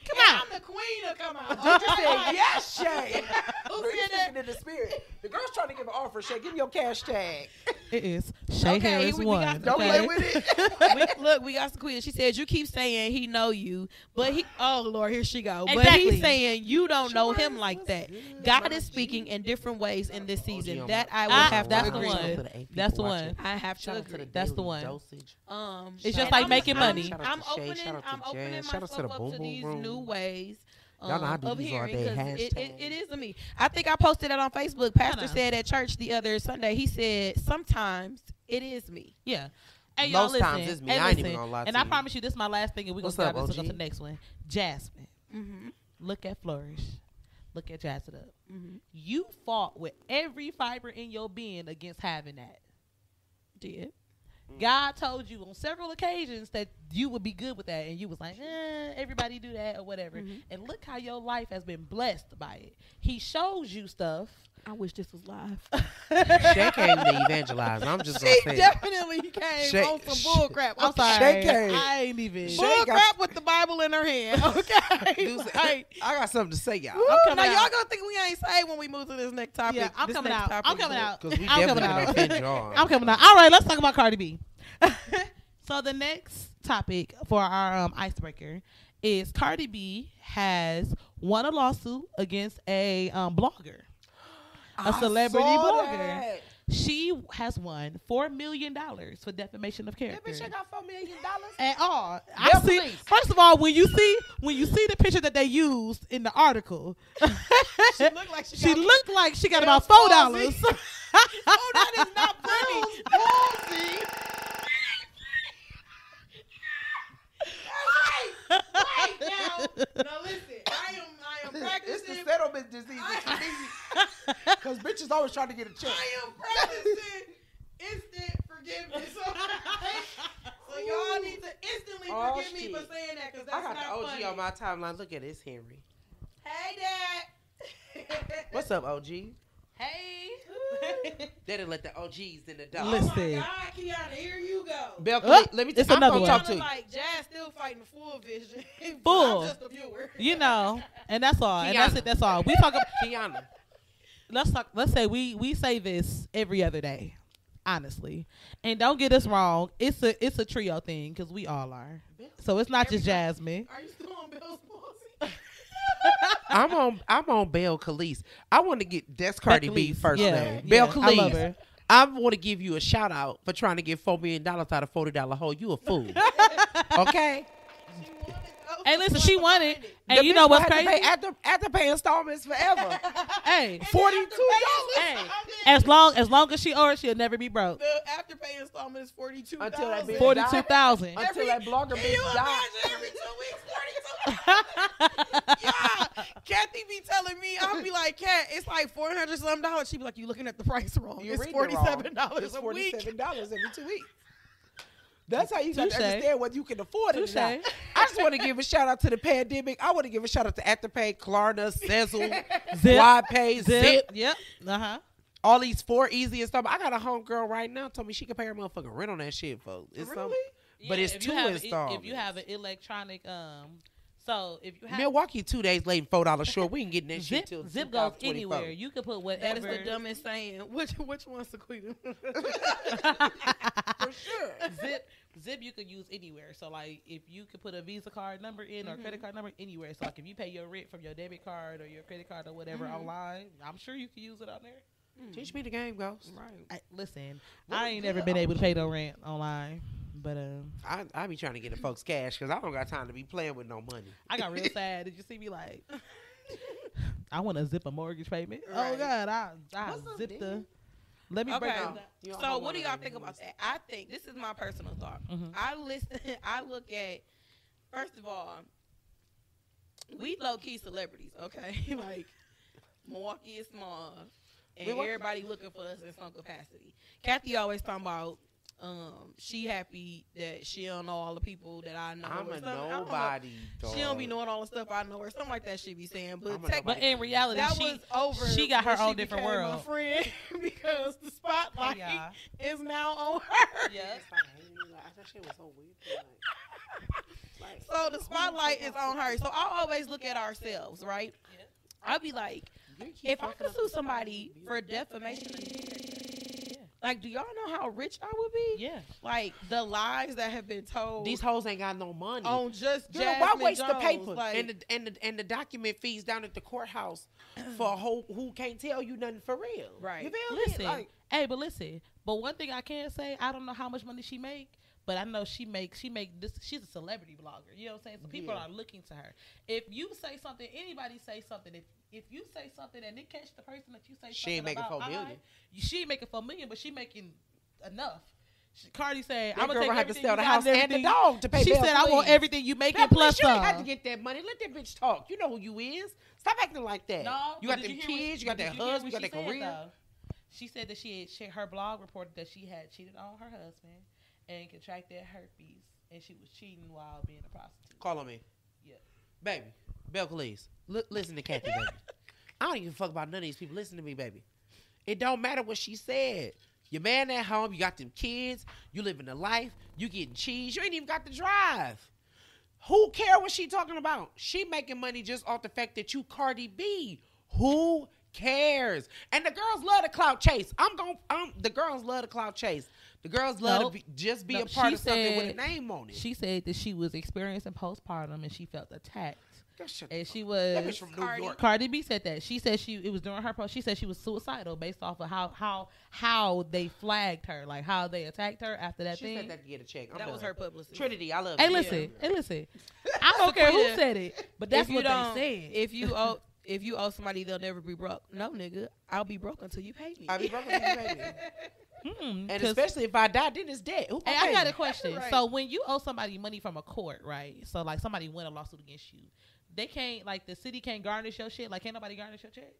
Come And out. I'm the queen of come out. Ginger said, yes, Shay. Who Girl, said you that? speaking in the spirit. The girl's trying to give an offer. Shay, give me your cash tag. It is Shay Okay, Harris we got one. to Don't Okay. play with it. Look, we got Sequoia. She said, you keep saying he know you, but he, oh Lord, here she go. But Exactly. he's saying you don't know him Sure, like what's that. good? God My is speaking G. in different ways in this season. OG, That I will Ah, have that's to the agree. one. That's the one. I have to Shout out to the agree. That's the daily one. dosage. It's just and like I'm- making I'm- money. Shout out I'm to Shay, opening, shout out to I'm opening Jen, shout out to myself the up Boom to Boom these Room. new ways. Y'all know I do of these all hearing, day. 'cause it Hashtag. is to me. I think I posted that on Facebook. Pastor Kinda. said at church the other Sunday, he said, sometimes it is me. Yeah. Hey, y'all, Most listen. times it's me. Hey, I ain't even listen. gonna lie And to I you. promise you, this is my last thing, and we're going What's to up, go to OG? the next one. Jasmine. Mm-hmm. Look at Flourish. Look at Jazz It Up. Mm-hmm. You fought with every fiber in your being against having that. Did. God told you on several occasions that you would be good with that, and you was like, everybody do that or whatever. Mhm. And look how your life has been blessed by it. He shows you stuff I wish this was live. Shay came to evangelize. I'm just gonna She say. definitely came Shay- on some bull crap. I'm sorry. Shay came. I ain't even. Bull crap with the Bible in her hand. Okay. Dude, Like, I got something to say, y'all. woo, coming now out. y'all gonna think we ain't saved when we move to this next topic. Yeah, I'm this coming next out. topic, I'm coming but- out. Because we I'm definitely coming gonna out. offend y'all. I'm coming out. All right, let's talk about Cardi B. So the next topic for our icebreaker is Cardi B has won a lawsuit against a blogger, a celebrity blogger. She has won $4 million for defamation of That character. bitch ain't got $4 million. At all. I Bill see. Police. First of all, when you see the picture that they used in the article, She looked like she she got looked like she got Bell's about $4. palsy. Oh, that is not pretty. Wait, now listen. I am It's the practicing. settlement disease. Because bitches always trying to get a check. I am practicing instant forgiveness. Okay? So y'all need to instantly Oh, forgive me shit. for saying that because I that's got the not OG funny. on my timeline. Look at this, Henry. Hey, Dad. What's up, OG? Hey. They didn't let the OGs in the dog. Listen. Oh my God, Kiana, here you go. Bell, Oh, let me it's I'm another gonna one. talk to Kinda you. like Jazz still fighting the full vision. But Full. I'm just a viewer. You know, and that's all. And that's Kiana. it. That's all. We talk about. Kiana. Let's say we say this every other day, honestly, and don't get us wrong. It's a trio thing because we all are. So it's not just Jasmine. Are you still on Bell's palsy? I'm on Belle Khalees. I want to get that's Cardi B Khalees. first Yeah, name. yeah, Belle I love Khalees. her. I want to give you a shout out for trying to get $4 million out of $40 hole. You a fool. Okay. She wanted those. Hey, listen, she won it. The And you bitch know what's gonna have to crazy? pay after pay installments forever. Hey, $42. hey, as long as she owes, she'll never be broke. The afterpay installment is $42,000. Until that bitch 42,000. Until that blogger Can you bitch died. imagine every 2 weeks, 42? Yeah, Kathy be telling me, I'll be like, Kat, it's like $400 something. She be like, you looking at the price wrong. You It's reading it wrong. $47 It's a week. $47 every 2 weeks. That's how you got to Touche. understand whether you can afford it Touche. or not. I just want to give a shout out to the pandemic. I want to give a shout out to Afterpay, Klarna, Sezzle, Zip. YPay, Zip. Yep. Uh-huh. All these 4 easy installments. I got a homegirl right now told me she can pay her motherfucking rent on that shit, folks. It's Really? But it's if 2 you have, installments. If you have an electronic, so if you have Milwaukee 2 days late and $4 short. We can get that shit till Zip goes 2024. anywhere. You can put That whatever. is the dumbest saying. Which one's Sequita? For sure. Zip you could use anywhere. So like if you could put a Visa card number in or credit card number anywhere. So like if you pay your rent from your debit card or your credit card or whatever online, I'm sure you can use it on there. Teach me the game, Ghost. Right. Listen, I ain't never been able to pay no rent online, but I be trying to get the folks cash because I don't got time to be playing with no money. I got real sad. Did you see me like? I want to zip a mortgage payment. Oh Right. God, I What's up, zip dude? the. Let me Okay. break down. You don't So hold what on do to y'all them think about niggas. that? I think this is my personal thought. Mhm. I look at, first of all, we low key celebrities, okay? Like Milwaukee is small, and everybody looking for us in some capacity. Kathy always talking about she happy that she don't know all the people that I know. I'm or a something. I don't know. nobody. She don't be dog. knowing all the stuff I know or something like that. She be saying, but I'm a technically, But in reality, that she was over. she got her when she own different became world. My friend because the spotlight yeah. is now on her. Yes. That shit was so weird. So the spotlight is on her. So I always look at ourselves, right? Yeah. I'll be like, if I could sue somebody for defamation, like, do y'all know how rich I would be? Yeah. Like the lies that have been told These hoes ain't got no money. on just Girl, Jasmine why waste the Jones, paper like, and the document fees down at the courthouse for a hoe who can't tell you nothing for real? Right. You feel Listen, me? Like, listen. But one thing I can say, I don't know how much money she make, but I know she make this. She's a celebrity blogger. You know what I'm saying? So people are looking to her. If you say something, anybody say something. If you say something and it catch the person that you say She ain't something making about, $4 million. she ain't making $4 million, but she making enough. Cardi said, that "I'm girl gonna gonna have to everything sell you the got house and the everything." dog to pay. She Belle said, "I want Khalees. everything you making Belle plus Khalees, you ain't some." have to get that money. Let that bitch talk. You know who you is. Stop acting like that. No, you but got did them hear what kids. You got did that hear husband. You what got that she said, career. though? She said that her blog reported that she had cheated on her husband and contracted herpes, and she was cheating while being a prostitute. Call on me. Yeah. Baby. Belle Khalees. Listen to Kathy, baby. I don't even fuck about none of these people. Listen to me, baby. It don't matter what she said. Your man at home, you got them kids, you living the life, you getting cheese, you ain't even got to drive. Who care what she talking about? She making money just off the fact that you Cardi B. Who cares? And the girls love the clout chase. The girls love the clout chase. The girls love to just be a part of something with a name on it. She said that she was experiencing postpartum and she felt attacked. And she That bitch was from New York. Cardi B said that. She said it was during her post. She said she was suicidal based off of how they flagged her, like how they attacked her after that She thing. said that to get a check. That was her publicist. Trinity, I love Hey, you. listen. I don't care who said it, but that's what they said. If you owe somebody, they'll never be broke. No, nigga, I'll be broke until you pay me. I'll be broke until you pay me. And especially if I die, then it's dead. Who Hey, gonna I pay got me? a question. Right. So when you owe somebody money from a court, right? So like somebody win a lawsuit against you, they can't, like, the city can't garnish your shit. Like, can't nobody garnish your check?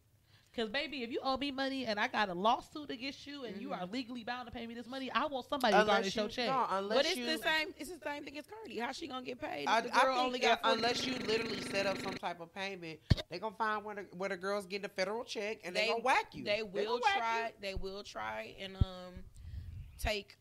Because, baby, if you owe me money and I got a lawsuit against you and you are legally bound to pay me this money, I want somebody to garnish your check. No, unless But it's you, the same. It's the same thing as Cardi. How she gonna get paid? I If the girl think only got 40 unless you literally set up some type of payment, they gonna find where the girls get a federal check and they gonna whack you. They will gonna whack try. you. They will try and take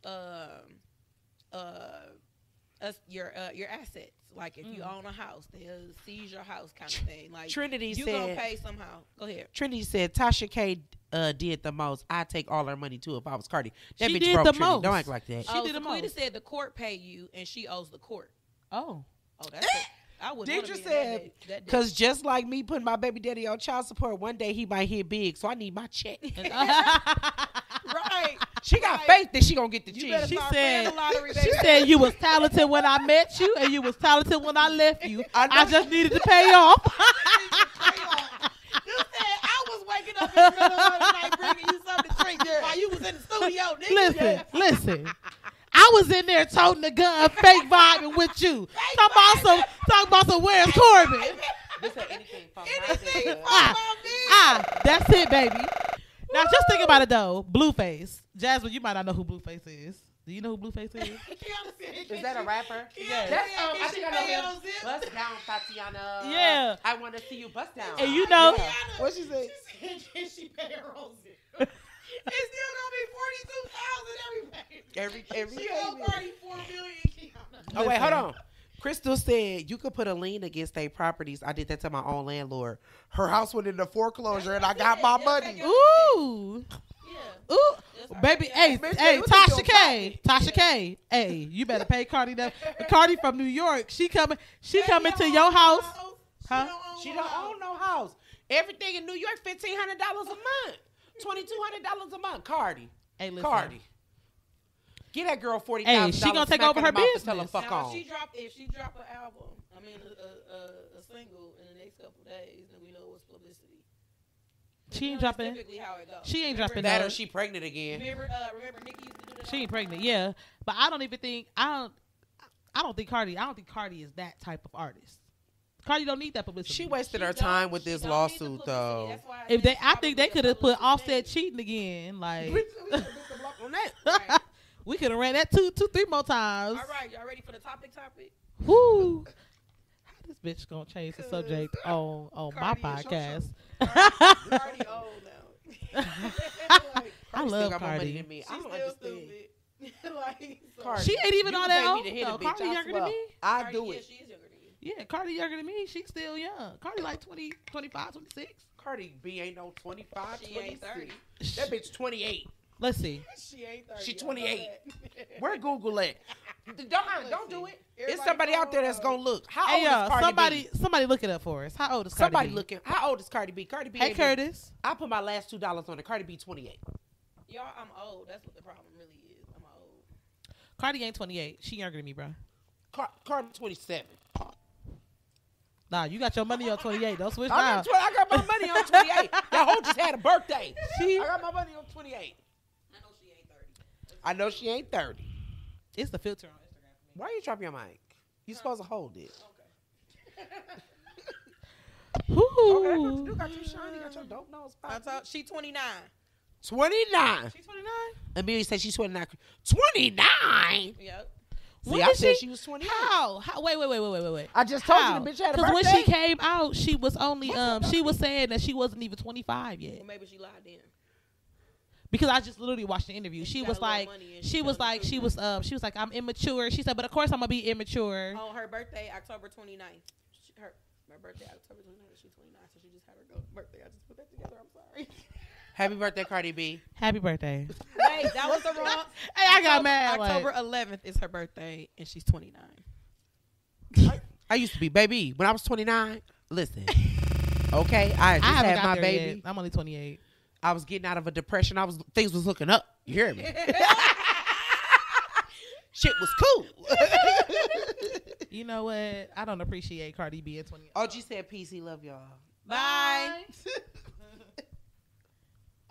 your assets. Like if you own a house, they'll seize your house, kind of thing. Like Trinity you said, gonna pay somehow. Go ahead. Trinity said Tasha K did the most. I'd take all her money too if I was Cardi. That She bitch did broke, the Trinity. most. Don't act like that. She did the Sequita most. said the court pay you, and she owes the court. Oh. Oh, that's. I would. Deidre said, that because just like me putting my baby daddy on child support, one day he might hit big, so I need my check. right. She got faith that she gonna get the check. She Start said, playing the lottery, she baby. said you was talented when I met you and you was talented when I left you. I know. I just needed to pay off. You said I was waking up in the middle of the night bringing you something to drink while you was in the studio, nigga. Listen. I was in there toting the gun, fake vibing with you. Talking about some where's Corbin? This ain't anything from Anything my That's it, baby. Now just think about it though. Blueface. Jasmine, you might not know who Blueface is. Do you know who Blueface is? Is that a rapper? Yeah. That's, Yeah, I think I she know him. pay on Bust down, Tatiana. Yeah. I want to see you bust down. And you know, What she say? Can she pay her own zip? It's still gonna be $42,000 every payment. Every She owe payment. Cardi $4 million. Oh wait, hold on. Crystal said you could put a lien against their properties. I did that to my own landlord. Her house went into foreclosure and I got my money. ooh. Yeah. Ooh, baby, hey, Bitch, hey, what Tasha you K, Tasha K, hey, you better pay Cardi that. Cardi from New York, she coming to your house, huh? She don't own no house. Everything in New York, $1,500 a month, $2,200 a month. Cardi, Hey, listen, Cardi, get that girl $40,000. Hey, she gonna take over her Tell her business. fuck Now, on. if she drop an album, I mean a single in the next couple days, then we know what's publicity. she ain't That's dropping. typically how it goes. She ain't Remember dropping That no. or she pregnant again. Remember Nicki used to do that. She ain't pregnant, yeah, but I don't even think I don't think Cardi is that type of artist. Cardi don't need that publicity. She wasted She her don't- time with she this don't need the lawsuit publicity. though. That's why If they, it's I think they probably could have put publicity Offset thing. cheating again. Like On that. Right. we could have ran that two, 3 more times. All right, y'all ready for the topic? Woo! How this bitch gonna change the subject on my Cardi is podcast? Cardi old now. Like, I She love got more money Cardi. than me. I she's don't still understand. stupid. Like, so Cardi. She ain't even You all can that pay me old. to hit a No, bitch, Cardi I younger swear. than me. I Cardi, do yeah, it. she is younger than you. Yeah, Cardi younger than me. She's still young. Cardi like 20, 25, 26. Cardi B ain't no 25, She ain't 26. 30. That bitch 28. Let's see. She ain't 30. She y'all know 28. that. Where Google at? Don't do it. It's Everybody somebody out there that's follow. gonna look. How Hey old is y'all, Cardi B? somebody look it up for us. How old is Cardi Somebody B? looking. How old is Cardi B? Cardi B. Hey ain't no- Curtis. I put my last $2 on it. Cardi B 28. Y'all, I'm old. That's what the problem really is. I'm old. Cardi ain't 28. She younger than me, bro. Cardi 27. Nah, you got your money on 28. Don't switch I now. got my money on 28. That hoe just had a birthday. She- I got my money on 28. I know she ain't 30. I know she ain't 30. It's the filter on Instagram for me. Why you drop your mic? You supposed to hold it. Woo. Okay, what you do? Got you shiny, got your dope nose. I thought she 29. 29. She's 29. Amelia said she's 29. 29? Yep. See, When I did said she was 28. How? Wait. I just told How? you the bitch had a Because birthday. when she came out, she was only she was saying that she wasn't even 25 yet. Well, maybe she lied then. because I just literally watched the interview. She was like, I'm immature. She said, but of course I'm gonna be immature. On her birthday, October 29th. My birthday, October 29th. She's 29, so she just had her birthday. I just put that together. I'm sorry. Happy birthday, Cardi B. Happy birthday. Wait, that was the wrong. Hey, I got mad. October 11th is her birthday, and she's 29. I used to be, baby, when I was 29, listen, okay, I just had my baby. Yet. I'm only 28. I was getting out of a depression. Things was looking up. You hear me? Shit was cool. You know what? I don't appreciate Cardi B at 28. OG said peace. He love y'all. Bye.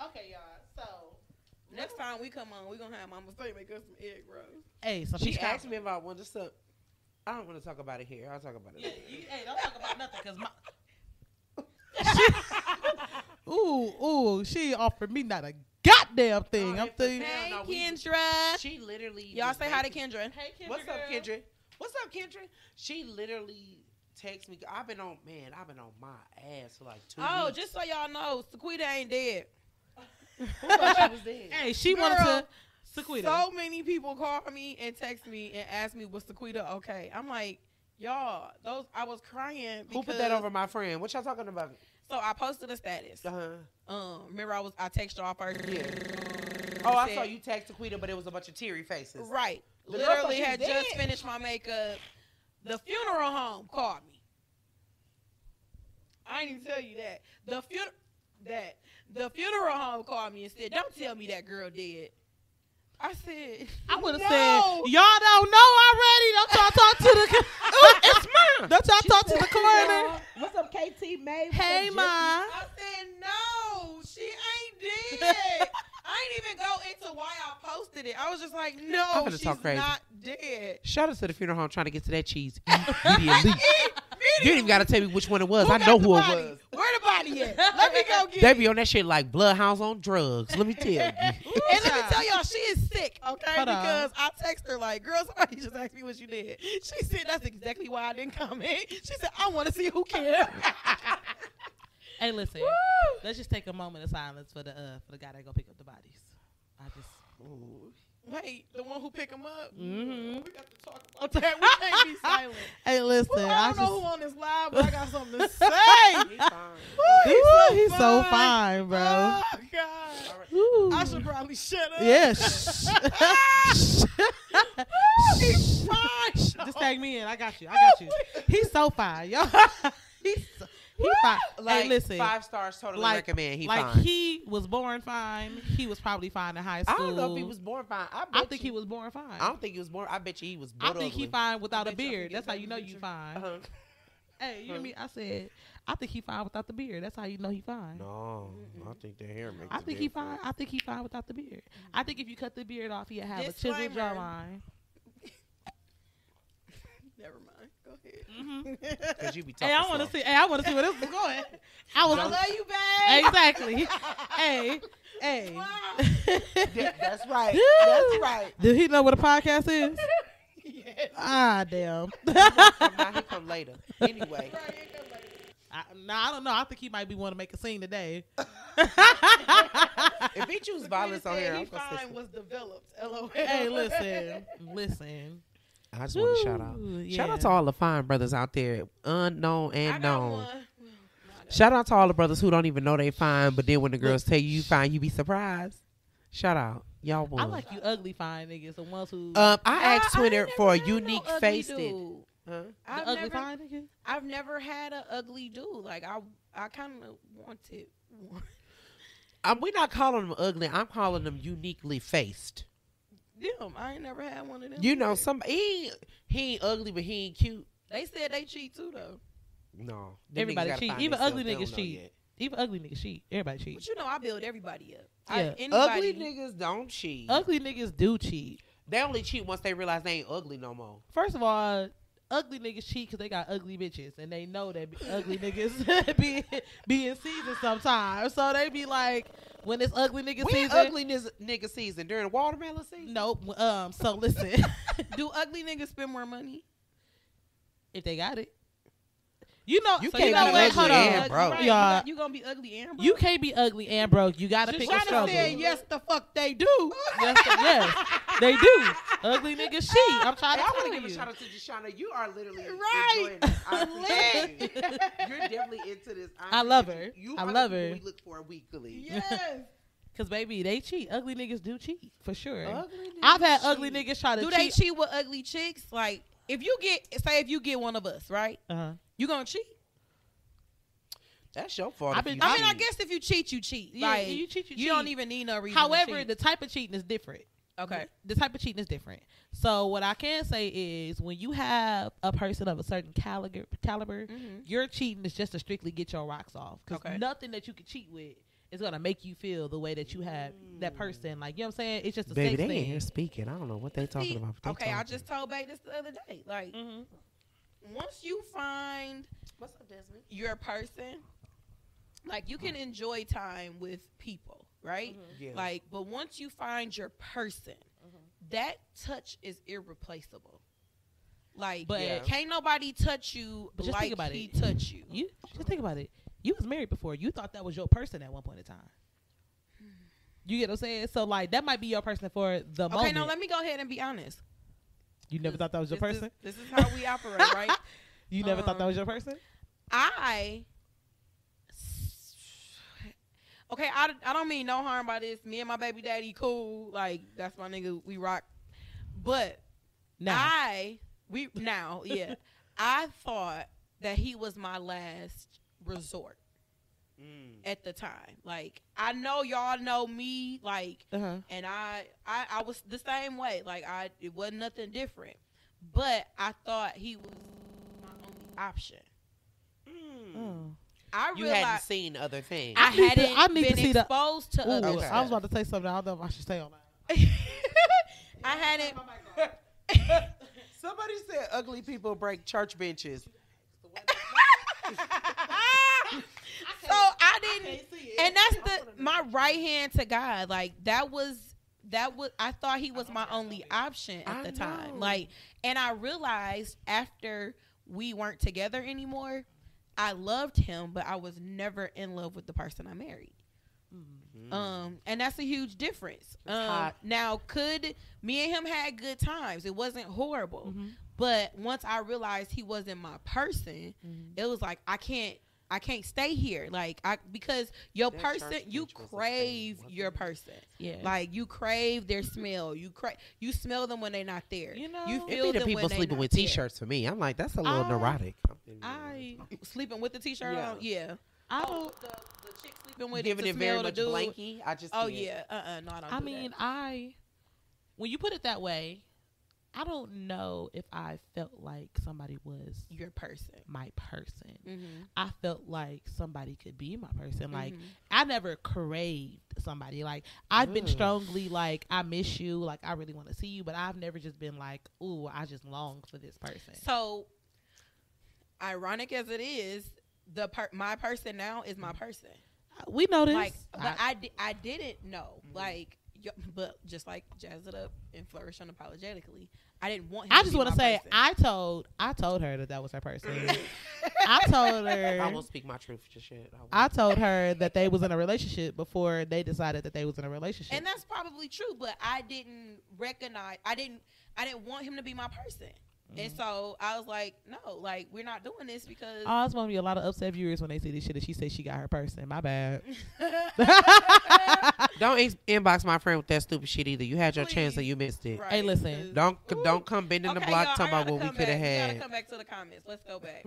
Okay, y'all. So next time we come on, we're gonna have Mama Faye make us some egg rolls. Hey, so she asked me about one. Just I don't want to talk about it here. I'll talk about it. Yeah, hey, don't talk about nothing, cause she offered me not a goddamn thing. I'm telling you. Hey, Kendra. She literally. Y'all say hi to Kendra. Hey, Kendra. What's up, Kendra? What's up, Kendra? She literally texted me. I've been on my ass for like 2 weeks. Oh, just so y'all know, Sequita ain't dead. Who thought she was dead? Hey, she wanted to. Sequita. So many people call me and text me and ask me, was Sequita okay? I'm like, y'all, I was crying. Who put that over my friend? What y'all talking about? So I posted a status. Remember I texted y'all first. Yeah. I saw you text Sequita, but it was a bunch of teary faces. Right. The Literally girl had just finished my makeup. The funeral home called me. I didn't even tell you that. The funeral home called me and said, "Don't tell me that girl dead." I said, I would have no. said, y'all don't know already. Don't y'all talk to the It's mine. Don't y'all talk to the coroner. What's up, KT May? Hey, Ma. I said, no, she ain't dead. I didn't even go into why I posted it. I was just like, no, she's not dead. Shout out to the funeral home trying to get to that cheese immediately. You didn't even got to tell me which one it was. I know who it was. Where the body at? Let me go get They it. be on that shit like bloodhounds on drugs. Let me tell you. And let me tell y'all, she is sick, okay? Hold because I text her like, girl, somebody just asked me what you did. She said, that's exactly why I didn't comment. She said, I want to see who cares. Hey, listen. Let's just take a moment of silence for the guy that go pick up the bodies. Wait, the one who pick him up? Mm-hmm. We got to talk about that. We can't be silent. Hey, listen. Well, I don't know who on this live, but I got something to say. He's fine. He's so fine, bro. Oh, God. Ooh. I should probably shut up. Yeah. He's fine. Just tag me in. I got you. He's so fine, y'all. He's fine. Like, hey, listen. 5 stars, totally recommend. He like fine. he was born fine. He was probably fine in high I school. don't know if he was born fine. I think he was born fine. I don't think he was born. I bet you he was I born think he fine without a beard. That's how you know you fine. Uh-huh. Hey, you hear me? I said, I think he fine without the beard. That's how you know he fine. No, I think the hair makes I think he fine. I think he fine without the beard. I think if you cut the beard off, he'll have a chiseled Disclaimer. jawline. Never mind. Go ahead. Because you be talking Hey, I want to see. Hey, I want to see where this is going. I love you, babe. Exactly. Hey. Yeah, that's right. That's right. Did he know what a podcast is? Yes. Ah, damn. Now he come later. Anyway. I don't know. I think he might be wanting to make a scene today. If he choose violence on here, He I'm going to fine was developed. LOL. Hey, listen. I just want to shout out. Shout out to all the fine brothers out there, unknown and I got known. one. Shout out to all the brothers who don't even know they fine, but then when the girls tell you fine, you be surprised. Shout out. Y'all won. I like you ugly fine niggas. The ones who... I asked Twitter for a no unique ugly face. dude. Huh? the ugly fine niggas? I've never had an ugly dude. Like I kind of wanted one. We're not calling them ugly. I'm calling them uniquely faced. Them. I ain't never had one of them. You know, he ain't ugly, but he ain't cute. They said they cheat too, though. No. Everybody cheat. Even ugly niggas cheat. Even ugly niggas cheat. Everybody cheat. But you know, I build everybody up. Yeah. Ugly niggas don't cheat. Ugly niggas do cheat. They only cheat once they realize they ain't ugly no more. First of all, ugly niggas cheat because they got ugly bitches, and they know that ugly niggas be in season sometimes. So they be like, when it's ugly nigga When season, ugly nigga season during watermelon season. nope. So listen, Do ugly niggas spend more money? if they got it, You know, You so can't you know be what? ugly Hold and on. broke. Right, Y'all, you gonna be ugly and broke? you can't be ugly and broke. You gotta pick a Shoshana struggle. said, yes, the fuck they do. Yes, they do. Ugly niggas cheat. I'm trying I to want tell to give a you. shout out to Jasmine. You are literally Right. enjoying this. I appreciate you. You're definitely into this. I love appreciate her. You I are love the people her. we look for weekly. Yes. Cause baby, they cheat. Ugly niggas do cheat for sure. Ugly I've had niggas ugly cheat. niggas try to Do cheat. they cheat with ugly chicks? Like, if you get one of us, right? You gonna cheat? That's your fault. I've if been- you I mean, I cheat. guess if you cheat, you cheat. Yeah, Like, you cheat, you you don't cheat. even need no reason. However, to the type of cheating is different. okay. The type of cheating is different. So what I can say is when you have a person of a certain caliber, Mhm. your cheating is just to strictly get your rocks off. Because Okay. nothing that you can cheat with is gonna make you feel the way that you have that person. Like, you know what I'm saying? It's just a Baby, sex they in here thing. speaking. I don't know what they talking See, about. But they okay, I talking. just told Babe this the other day. Like, Mhm. once you find What's up, Jasmine? your person, like, you can enjoy time with people, right? Yeah. Like, but once you find your person, that touch is irreplaceable. Like, But- Yeah. can't nobody touch you But just like think about he it. touch you. You just think about it. You was married before. You thought that was your person at one point in time. You get what I'm saying? So like that might be your person for the Okay, moment. now let me go ahead and be honest. You never thought that was your This is- person? This is how we operate, right? You never thought that was your person? Okay, I don't mean no harm by this. Me and my baby daddy cool. Like, that's my nigga. We rock. But Nah. I thought that he was my last resort at the time. Like, I know y'all know me, like, and I was the same way. Like, it wasn't nothing different. But I thought he was my only option. Oh. I You realized hadn't seen other things. I I need to- hadn't I need to been see the- exposed to Ooh, other Okay. I was stuff. about to say something. I don't know if I should say on that. I hadn't. Somebody said ugly people break church benches. So I didn't, and that's my right hand to God. Like, that was I thought he was my only option at I the time. know. Like, and I realized after we weren't together anymore, I loved him, but I was never in love with the person I married. And that's a huge difference. hot. Now, could me and him had good times? It wasn't horrible, but once I realized he wasn't my person, it was like I can't stay here. Like, because your That person, church you bench was a crave thing, your wasn't it? person. Yeah. Like, you crave their smell. You smell them when they're not there. You know, you It feel be the them people when they sleeping not with there. t-shirts for me. I'm like, that's a little neurotic. I Sleeping with the t-shirt Yeah. on, yeah. don't. The chick sleeping with Giving it it to very smell much the dude. blanky. I just Oh can't. yeah, no, I don't. I do mean, that. when you put it that way, I don't know if I felt like somebody was Your person. my person. Mm-hmm. I felt like somebody could be my person. Like, I never craved somebody. Like, I've been Ugh. strongly like, I miss you. Like, I really want to see you. But I've never just been like, ooh, I just long for this person. So, ironic as it is, my person now is my person. We know this. Like, but I didn't know. Like, but just like Jazz It Up and Flourish unapologetically, I didn't want him I to just be want to my say, person. I told her that was her person. I told her. I won't speak my truth just yet. I told her that they was in a relationship before they decided that they was in a relationship. And that's probably true, but I didn't recognize. I didn't want him to be my person. And so I was like, no, like, we're not doing this because Oh, it's gonna be a lot of upset viewers when they see this shit and she said she got her person. My bad. Don't inbox my friend with that stupid shit either. You had your chance and Please. you missed it. Right, Hey, listen. Don't come bending the block y'all, talking I about gotta what we come could have back. We had. gotta come back to the comments. Let's go back.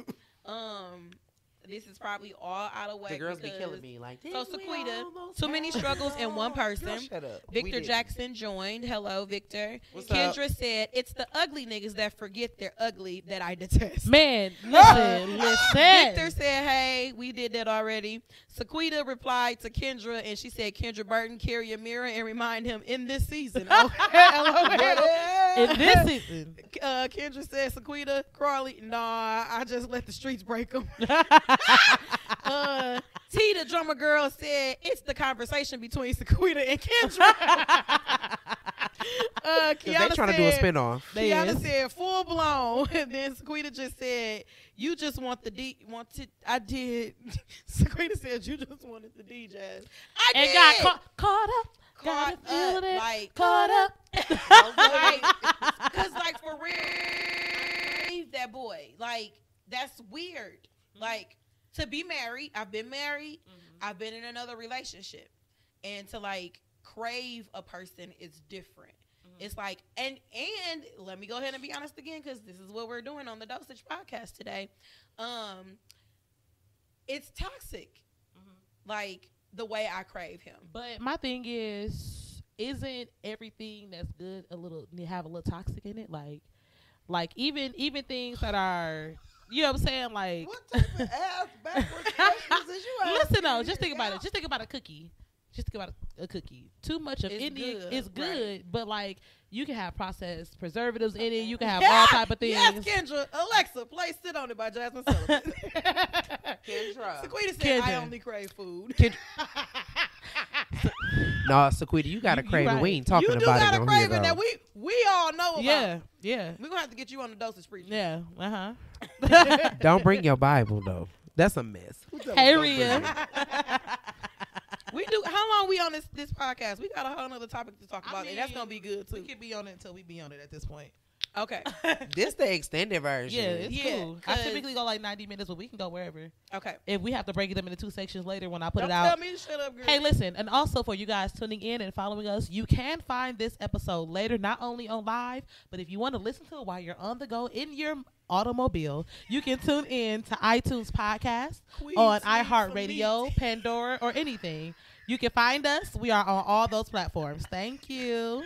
This is probably all out of whack. The girls be because- killing me. Like, So didn't we Sequita, almost too many have struggles it in one all? person. Girl, shut up. We Victor didn't. Jackson joined. Hello, Victor. What's Kendra up? said, "It's the ugly niggas that forget they're ugly that I detest." Man, listen. Victor said, "Hey, we did that already." Sequita replied to Kendra, and she said, "Kendra Burton, carry a mirror and remind him in this season." LOL. In this season. Kendra said, "Sequita, Crawley, nah, I just let the streets break them." T, the drummer girl, said, "It's the conversation between Sequita and Kendra." They Kiana trying to do a said, spinoff. They Kiana is. said full blown. And then Sequita just said, you just want the I did. Sequita said you just wanted the DJ. I And did. got caught up. Caught Gotta feel up, it. like Caught up. Cause like for real, that boy, like that's weird. Like to be married, I've been married, I've been in another relationship, and to like crave a person is different. It's like and let me go ahead and be honest again, because this is what we're doing on the Dosage Podcast today. It's toxic, like the way I crave him. But my thing is, isn't everything that's good have a little toxic in it? Like even things that are, you know what I'm saying? Like, What type of ass backwards questions is you asking? listen though, just here, think about y'all? it. Just think about a cookie. Just think about a cookie. Too much of It's any good, is good, right. but like you can have processed preservatives in it. You can have all type of things. Yes, Kendra. Alexa, play "Sit on It" by Jasmine Sullivan. Kendra. Sequita said, Kendra. "I only crave food." No, Sequita, you got to You crave it. right. We ain't talking You do about got it a on here, craving that though. we all know about. yeah. We're gonna have to get you on the dosage preacher. Yeah. Don't bring your Bible, though. That's a mess. Hey, Rhea. We do. How long we on this podcast? We got a whole other topic to talk about, and that's gonna be good We too. can be on it until we be on it at this point. Okay. This the extended version. Yeah, it's Yeah, cool. I 'cause- typically go like 90 minutes, but we can go wherever. Okay. If we have to break them into 2 sections later when I put Don't it out. tell me to shut up, girl. Hey, listen, and also for you guys tuning in and following us, you can find this episode later, not only on live, but if you want to listen to it while you're on the go in your automobile, you can tune in to iTunes Podcast, Queens on need some iHeartRadio, meat. Pandora, or anything. You can find us. We are on all those platforms. Thank you.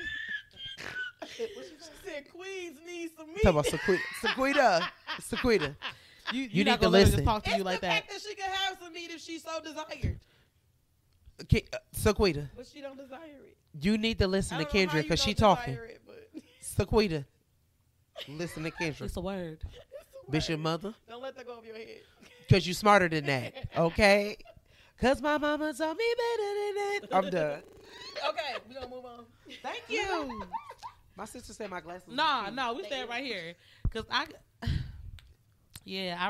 She said Queens need some meat. Talk about Sequita. You need not to gonna let her listen. just talk to It's you like the that. fact that she can have some meat if she so desired, Sequita, but she don't desire it. you need to listen I to don't know how Kendra you because she don't talking. desire it, but Sequita, listen to Kendra. It's a word. it's a Bishop word. Mother, Don't let that go over your head. because you smarter than that, okay? Because my mama told me better than that. I'm done. Okay, we gonna move on. Thank you. My sister said my glasses. No, we stand right here. Because I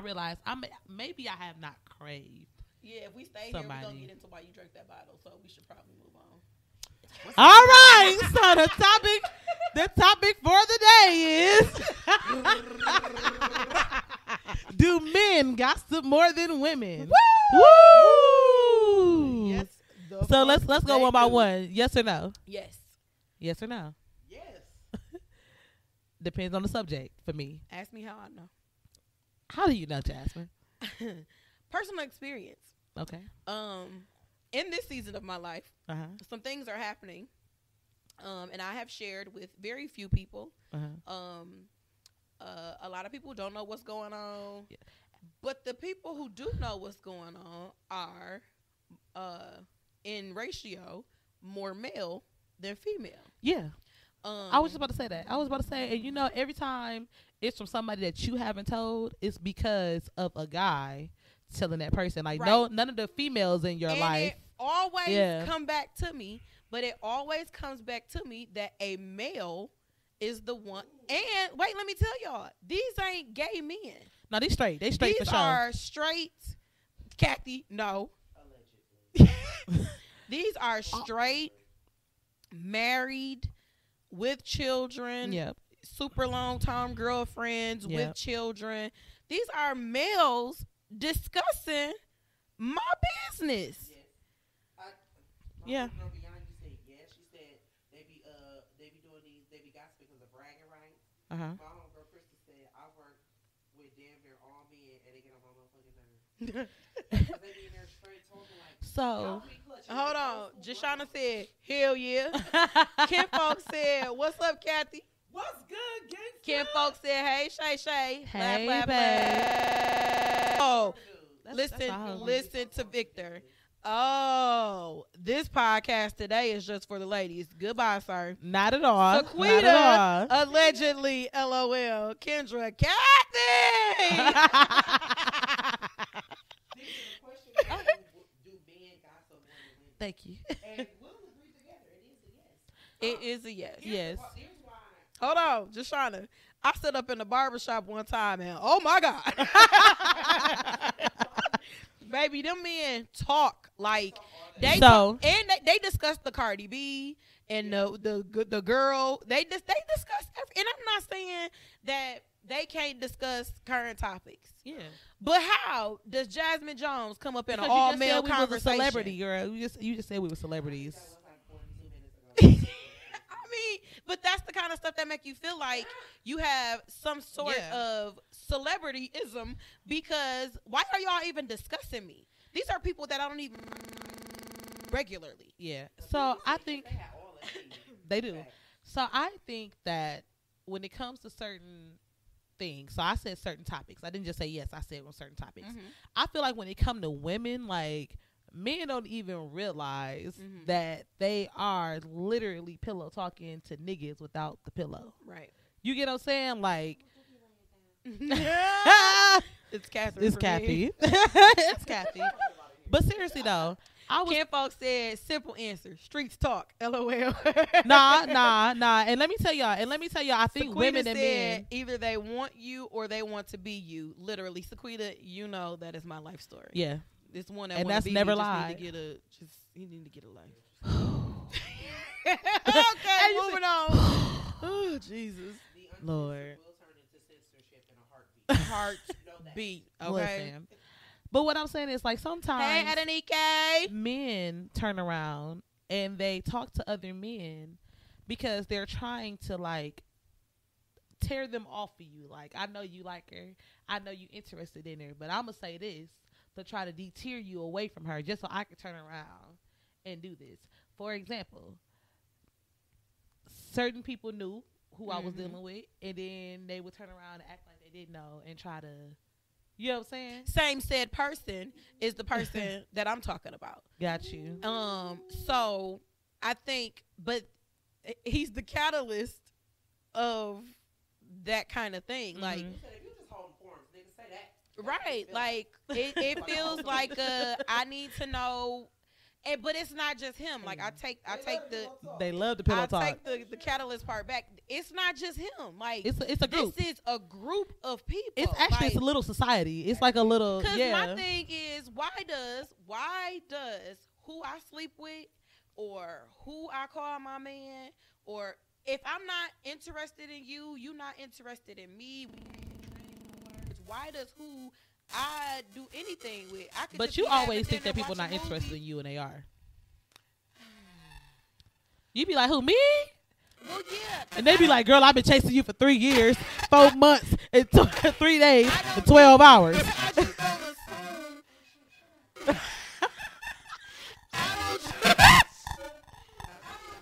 realized maybe I have not craved. Yeah, if we stay here, Somebody. we're gonna get into why you drank that bottle, so we should probably move on. All right, so the topic for the day is do men gossip more than women? Woo! Yes. So let's go they one by do. one. Yes or no? Yes. Yes or no? Yes. Depends on the subject for me. Ask me how I know. How do you know, Jasmine? Personal experience. Okay. In this season of my life, Uh-huh. some things are happening, and I have shared with very few people. Uh-huh. A lot of people don't know what's going on, Yeah. but the people who do know what's going on are, in ratio, more male than female. Yeah. I was just about to say that. I was about to say, and you know, every time it's from somebody that you haven't told, it's because of a guy telling that person. Like, no, Right. none of the females in your and life. it always Yeah. come back to me, but it always comes back to me that a male is the one. And wait, let me tell y'all, these ain't gay men. No, they straight. They straight These for sure. are straight. Kathy, no. These are straight, married, with children. Yep. Super long time girlfriends Yep. with children. These are males discussing my business. Yeah. She said they be doing these, they be gossiping because of bragging rights. Uh-huh. My homegirl Krista said I work with damn near all men and they get on my motherfucking nerves. 'Cause they be in there straight talking like, So, Hold on. Jashana said, hell yeah. Kim Folks said, what's up, Kathy? What's good, gangsta? Kim Folks said, hey, Shay Shay. Hey, laugh, babe. laugh. Oh, That's all. listen to Victor. Oh, this podcast today is just for the ladies. Goodbye, sir. not at all. Not Sequita, at all. allegedly, LOL. Kendra, Kathy. do men gossip more than women? Thank you. And we'll agree together. It is a yes. It is a yes. Yes. Hold on, just trying to. I stood up in the barbershop one time and oh my God. Baby, them men talk like they talk, and they discuss the Cardi B and the girl. They discuss and I'm not saying that they can't discuss current topics. Yeah. But how does Jasmine Jones come up in an Because all you just male said we was a conversation? celebrity, girl. You just said we were celebrities. I mean, but that's the kind of stuff that make you feel like you have some sort of celebrityism, because why are y'all even discussing me? These are people that I don't even regularly. Yeah. So I think they do. So I think that when it comes to certain things, so I said certain topics. I didn't just say yes. I said on certain topics. I feel like when it come to women, like, men don't even realize that they are literally pillow talking to niggas without the pillow. Right. You get what I'm saying? Like, it's Catherine. it's Kathy. It's Kathy. But seriously though, Ken Folks said simple answer: streets talk. LOL. Nah. And let me tell y'all. I think women and men, either they want you or they want to be you. Literally, Sequita, you know that is my life story. yeah. This one that And wanna that's be never me lied. He need to get a life. Okay, moving on. Oh Jesus, Lord. will turn into censorship in a heartbeat. Heartbeat. Okay. Listen. But what I'm saying is, like, sometimes Hey, Adenike. men turn around and they talk to other men because they're trying to, like, tear them off of you. Like, I know you like her. I know you interested in her. But I'm going to say this to try to deter you away from her just so I can turn around and do this. For example, certain people knew who I was dealing with, and then they would turn around and act like they didn't know and try to, you know what I'm saying? Same said person is the person that I'm talking about. Got you. So I think, but he's the catalyst of that kind of thing. Like, You said if you just holding forums, nigga, say that. right. Like, it feels like I need to know. But it's not just him. Like, I take They love the pillow talk. I take the catalyst part back. It's not just him. Like, It's a group. This is a group of people. It's actually like, it's a little society. It's like a little Because yeah. my thing is, why does who I sleep with, or who I call my man, or if I'm not interested in you, you not interested in me, why does who I do anything with? I could But just you be having always think dinner, that people watch a not interested movie. in you, and they are. You be like, who, me? Well, yeah. And they be like, girl, I've been chasing you for 3 years, 4 months, and 3 days, and 12 hours. I just don't assume. I don't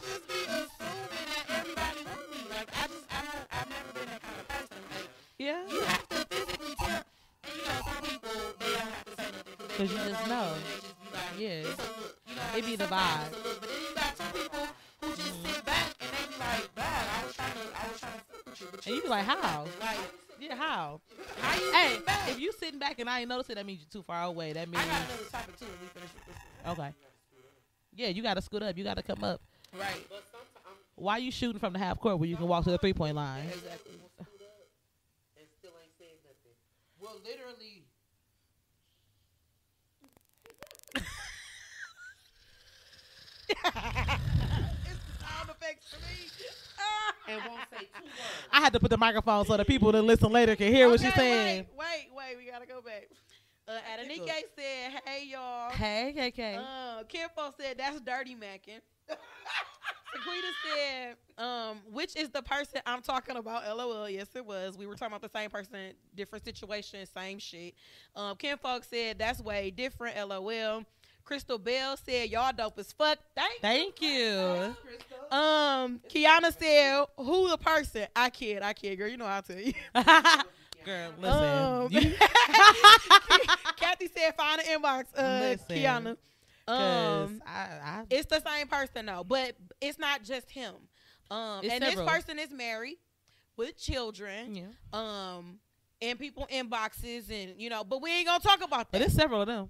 just be assuming that everybody wants me. Like, I've never been that kind of person. Like, Yeah. you have to physically tell. And you know, some people, they don't have to say nothing. Because you just know. They just be like, Yeah. it's a look. You know, It be the sometimes vibe. it's a look. But then you got some people who just sit back and they be like, "Dad, I was trying to fuck with you." But And you be like, how? Like, Yeah, how? how you Hey, sit back? if you sitting back and I ain't noticing, that means you're too far away. That I means, got another topic too when we finish with this one. okay. Yeah, you got to scoot up. You got to come up. Right. But sometimes Why you shooting from the half court where you can walk to the 3-point line? Exactly. and still ain't said nothing. Well, literally, It's the sound effects for me. and won't say 2 words. I had to put the microphone so the people that listen later can hear what she's saying. Wait. We gotta go back. Adenike said, "Hey y'all." Hey, KK. Kenfo said, "That's dirty macking." Sequita said, "Which is the person I'm talking about?" LOL. Yes, it was. We were talking about the same person, different situation, same shit. Kenfolk said, "That's way different." LOL. Crystal Bell said, "Y'all dope as fuck." Thank you. Kiana said, "Who the person?" I kid, girl. You know I'll tell you. Girl, listen. You, Kathy said, "Find the inbox." Listen. Kiana. 'cause I It's the same person though, but it's not just him. It's And several. this person is married with children. yeah. And people inboxes and but we ain't gonna talk about But that. it's several of them.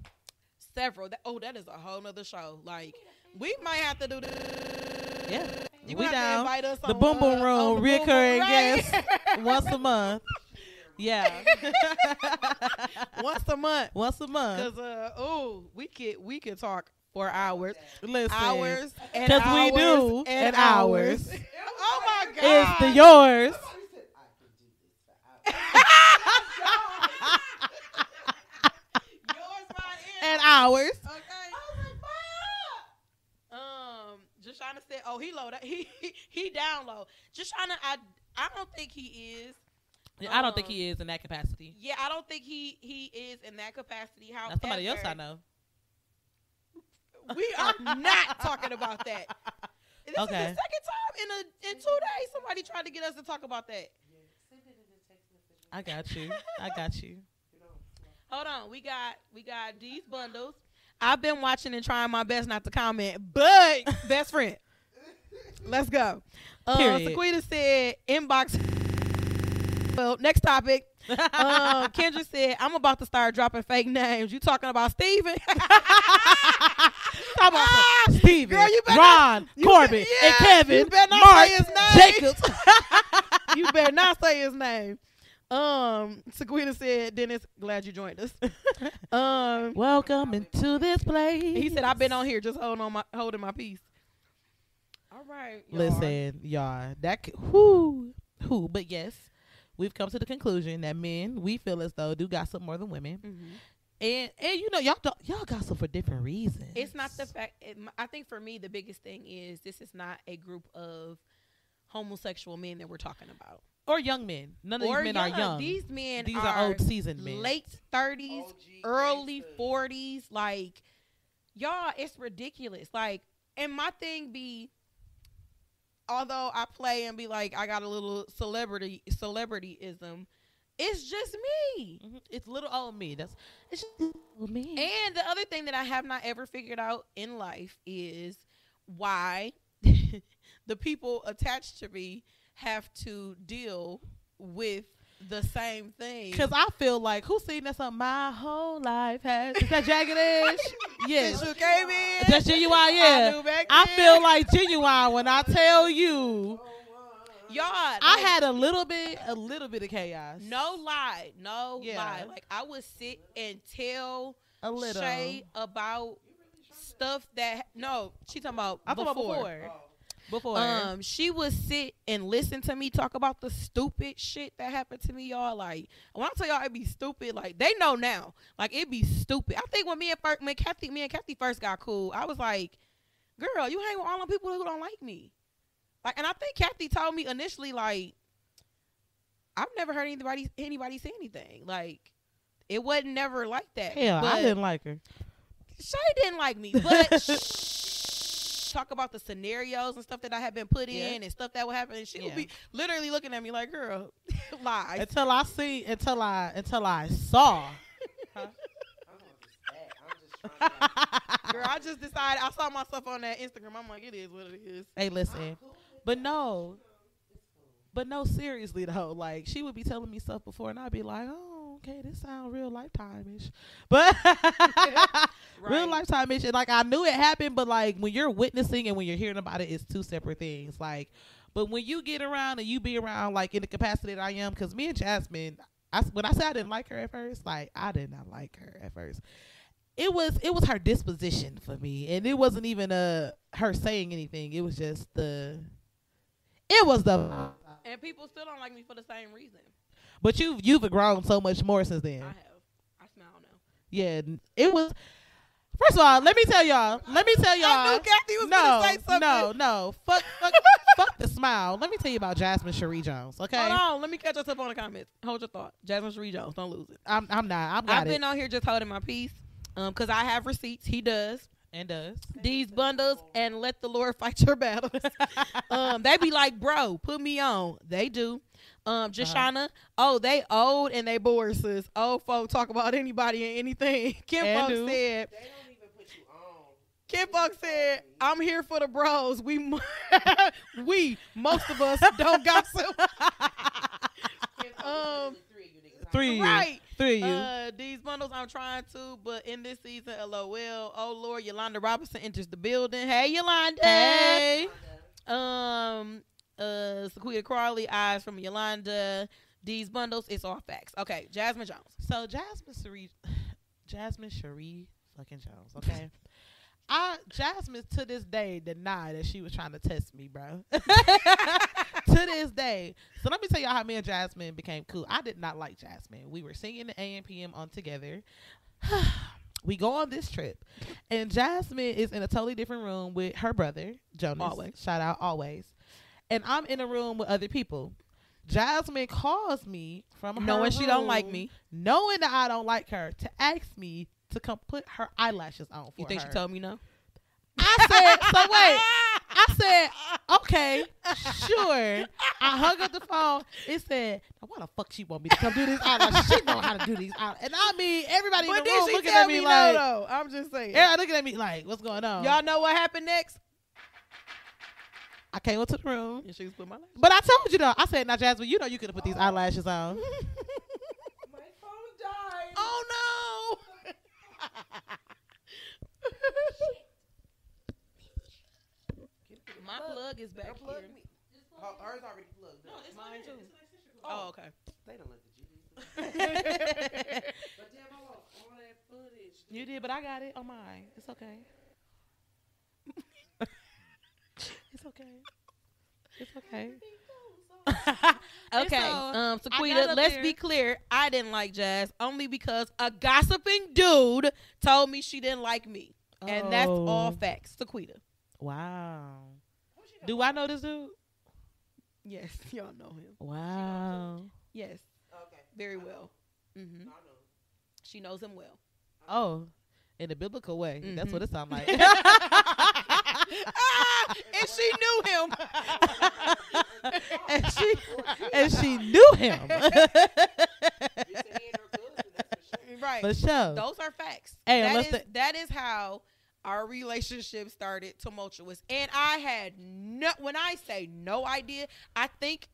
Several. That is a whole nother show. Like, we might have to do this. Yeah. You We gonna have to down. invite us The on, Boom Boom on Room, the Boom Boom, reoccurring right? guest once a month. Yeah. Once a month. Once a month. Cause we could talk for hours. Listen. Hours and 'Cause hours we do, and and hours. hours. Oh my god. It's the yours. Yours, mine, And ours. Okay. Jashana said, "Oh, he low. He down low. Jashana, I don't think he is. I don't think he is in that capacity. Yeah, I don't think he is in that capacity. However, Now somebody else I know. we are not talking about that. This is the Okay. second time in 2 days somebody tried to get us to talk about that. I got you. I got you. Hold on, we got these bundles. I've been watching and trying my best not to comment, but best friend. Let's go. Period. Sequita said inbox. Well, next topic. Kendra said, I'm about to start dropping fake names. You talking about Steven? Talk about Steven, girl, you better Ron, Corbin, and Kevin, you better not Mark, say his name. Jacobs. You better not say his name. Sequita said, Dennis, glad you joined us. Welcome into this place. He said, I've been on here just holding my peace. All right. Y'all. Listen, y'all. But yes, we've come to the conclusion that men, we feel as though do gossip more than women. Mm-hmm. And you know, y'all gossip for different reasons. It's not the fact. I think for me, the biggest thing is this is not a group of homosexual men that we're talking about. Or young men. None of these men are young. These men These are old seasoned men. late 30s, early 40s. Like, y'all, it's ridiculous. Like, and my thing be, although I play and be like, I got a little celebrityism, it's just me. Mm-hmm. It's little old me. It's just little me. And the other thing that I have not ever figured out in life is why the people attached to me have to deal with the same thing. Because I feel like, who's seen that song? My whole life has. Is that Jagged Edge? Yes. Since you came in, That's Genuine, yeah. I feel like Genuine when I tell you. y'all, I had a little bit of chaos. no lie. Yeah. Like, I would sit and tell A little. Shay about stuff that, no, she talking about I'm talking about before. She would sit and listen to me talk about the stupid shit that happened to me, y'all. Like, when I tell y'all it be stupid, like, they know now. Like, it be stupid. I think when me and Kathy first got cool, I was like, girl, you hang with all them people who don't like me. Like, and I think Kathy told me initially, like, I've never heard anybody say anything. Like, it wasn't never like that. Hell, but I didn't like her. Shay didn't like me, but talk about the scenarios and stuff that I had been put in and stuff that would happen, and she would be literally looking at me like, "Girl, lie." Until I saw. Girl, I just decided. I saw myself on that Instagram. I'm like, it is what it is. Hey, listen, but no, seriously though, like she would be telling me stuff before, and I'd be like, oh, okay, this sounds real lifetime-ish, but real lifetime-ish, and like I knew it happened, but like when you're witnessing and when you're hearing about it, it's two separate things. Like, but when you get around and you be around, like in the capacity that I am, because me and Jasmine, when I said I didn't like her at first, like I did not like her at first. It was her disposition for me, and it wasn't even her saying anything. It was just and people still don't like me for the same reason. But you've grown so much more since then. I have. I smile now. Yeah, it was. First of all, let me tell y'all. I knew Kathy was gonna say something. No. Fuck the smile. Let me tell you about Jasmine Cherie Jones. Okay. Hold on. Let me catch us up on the comments. Hold your thought. Jasmine Cherie Jones. Don't lose it. I'm not. I've been on here just holding my peace. Because I have receipts. He does. And does. These bundles and let the Lord fight your battles. They be like, bro, put me on. They do. Jashana, they old and they bored, sis. Old folk talk about anybody and anything. Kim Folk said, They don't even put you on. Kim Folk said, I'm here for the bros. We most of us don't gossip. Three right. Three of you. These bundles I'm trying to, but in this season, LOL. Oh Lord, Yolanda Robinson enters the building. Hey, Yolanda. Hey. Sequita Crawley, eyes from Yolanda. These bundles, it's all facts. Okay, Jasmine Jones. So Jasmine Cherie fucking Jones, okay? Jasmine to this day denied that she was trying to test me, bro. To this day. So let me tell y'all how me and Jasmine became cool. I did not like Jasmine. We were singing the AMPM on together. We go on this trip, and Jasmine is in a totally different room with her brother, Jonas. Always. Shout out, always. And I'm in a room with other people. Jasmine calls me from her Knowing she don't room, like me. knowing that I don't like her, to ask me to come put her eyelashes on for You think her. she told me no? I said, so wait. I said, okay, sure. I hung up the phone. It said, now why the fuck she want me to come do this eyelashes? She know how to do these eyelashes. And I mean, everybody in the room looking at me like, no, though. I'm just saying. everybody looking at me like, what's going on? Y'all know what happened next? I came into the room. And she was putting my lashes. But I told you though, I said, now Jasmine, you know you could have put these eyelashes on. My phone died. Oh no! My plug is back Plug here. me. Oh, hers already plugged up. Mine too. Oh, okay. They don't let the GD. But damn, I want all that footage. You did, but I got it on mine. It's okay. It's okay. It's okay. Okay, And so, I got Sequita, up let's there. be clear. I didn't like Jazz only because a gossiping dude told me she didn't like me. And that's all Oh. facts. Sequita. Wow. Do I know this dude? Yes, y'all know him. Wow. Yes, Okay. very well. I Hmm know. She knows him well. Oh, in a biblical way. That's what it sounds like. And she knew him. and she knew him. Just a hand or cousin, that's for sure. Right. For sure. Those are facts. Hey, That unless is, that is how our relationship started tumultuous. And I had no, when I say no idea, I think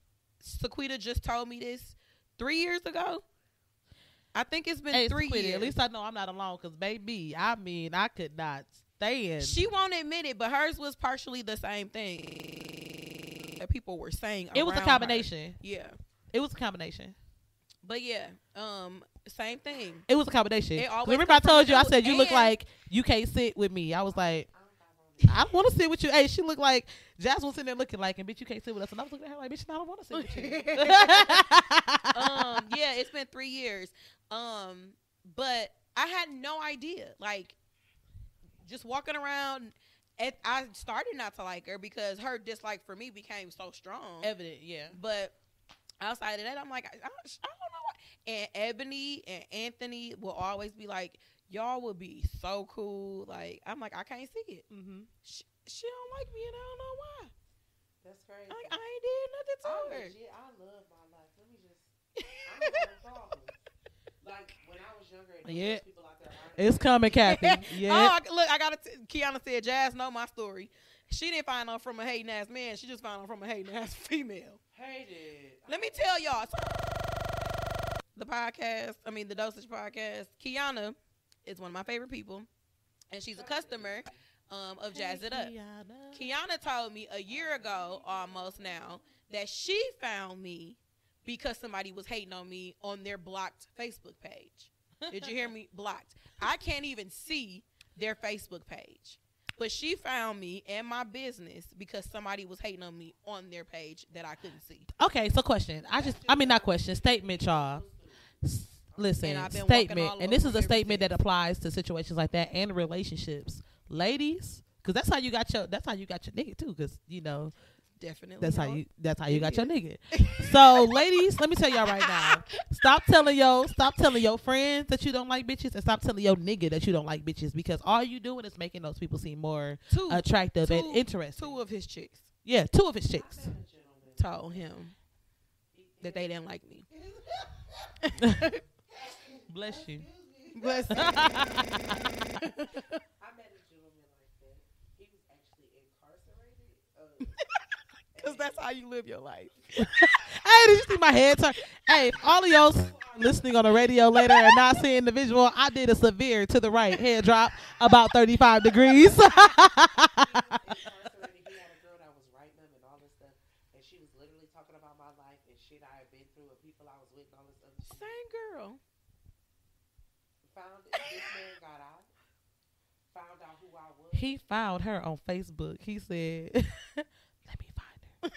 Sequita just told me this 3 years ago. I think it's been Hey, 3 Squiddy, years. at least I know I'm not alone, because baby, I mean, I could not stand. She won't admit it, but hers was partially the same thing that people were saying. It was a around her. combination. Yeah. It was a combination. But yeah, same thing. It was a combination. It always Remember I come from told the you, I dude, said, you look and- like you can't sit with me. I was like, I don't want to sit with you. Hey, she looked like Jasmine was sitting there looking like, and bitch, you can't sit with us. And I was looking at her like, bitch, I don't want to sit with you. Yeah, it's been 3 years. But I had no idea. Like, just walking around, I started not to like her because her dislike for me became so strong. Evident, yeah. But outside of that, I'm like, I don't know why. And Ebony and Anthony will always be like, y'all would be so cool. Like, I'm like, I can't see it. Mm-hmm. She don't like me, and I don't know why. That's crazy. Like, I ain't did nothing to I'm her. legit, I love my life. Let me just, I don't have no problems. Like, when I was younger, and Yeah. those people out there arguing, It's coming, Kathy. Yeah. Oh, look, I got to. Kiana said, Jazz know my story. She didn't find out from a hating ass man. She just found out from a hating ass female. hated. Let me tell y'all. The podcast, the Dosage podcast, Kiana is one of my favorite people. And she's a customer of Jazz It Up. Kiana told me a year ago, almost now, that she found me because somebody was hating on me on their blocked Facebook page. Did you hear me? Blocked. I can't even see their Facebook page. But she found me and my business because somebody was hating on me on their page that I couldn't see. Okay, so question. Not question. Statement, y'all. Listen, And I've been walking statement. all And this is over a statement everything. that applies to situations like that and relationships. Ladies, because that's how you got your nigga too, because Definitely. that's how you got your nigga. So, ladies, let me tell y'all right now. Stop telling your friends that you don't like bitches, and stop telling your nigga that you don't like bitches, because all you doing is making those people seem more attractive and interesting. Two of his chicks Yeah, two of his chicks. told him that they didn't like me. Bless you. Bless you. I met a gentleman like that. He was actually incarcerated. Because that's how you live your life. Hey, did you see my head turn? Hey, if all of y'all listening on the radio later and not seeing the visual, I did a severe to the right head drop about 35 degrees. Incarcerated. He had a girl that was right and she was literally talking about my life and shit I had been through and people I was with and all this other shit. Same girl. Found it. This man got out. Found out who I was. He found her on Facebook. He said, "Let me find her."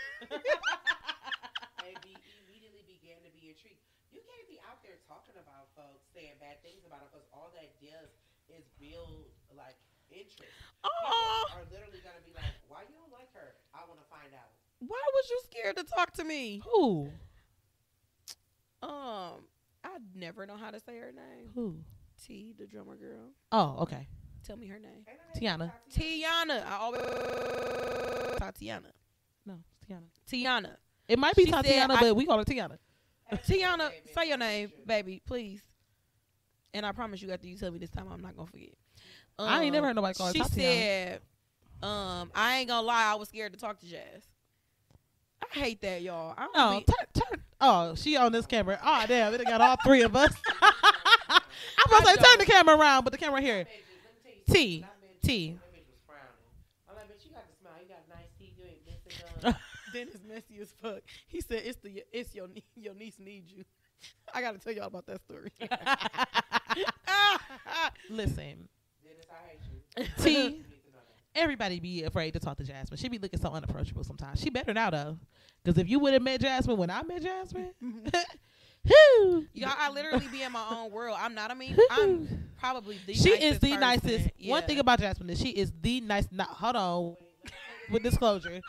And immediately began to be intrigued. You can't be out there talking about folks, saying bad things about them, because all that does is build like interest. Oh, People are literally gonna be like, "Why you don't like her? I want to find out." why was you scared to talk to me? Who? I never know how to say her name. Who? T, the drummer girl. Oh, okay. Tell me her name. Ain't her name Tiana. Tiana. I always Tatiana. No, it's Tiana. Tiana. It might be She said Tatiana, but we call her Tiana. Tiana, say your name, baby, please. And I promise you, after you tell me this time, I'm not gonna forget. I ain't never heard nobody call her She Tatiana. said, I ain't gonna lie, I was scared to talk to Jazz. I hate that, y'all. I don't No, be, turn. Oh, she on this camera. Oh, damn, it got all three of us. I'm supposed to say turn the camera around, but the camera here. T. T. I'm like, but you got the smile. You got nice teeth. You ain't missing none. Dennis messy as fuck. He said it's your niece needs you. I gotta tell y'all about that story. Listen, Dennis, I hate you. T. You need to know that. Everybody be afraid to talk to Jasmine. She be looking so unapproachable sometimes. She better now though, because if you would have met Jasmine when I met Jasmine, whoo, Y'all, I literally be in my own world. I'm not. I mean, I'm probably the. she nicest is the person. nicest. Yeah. One thing about Jasmine is she is the nice. Hold on, with disclosure.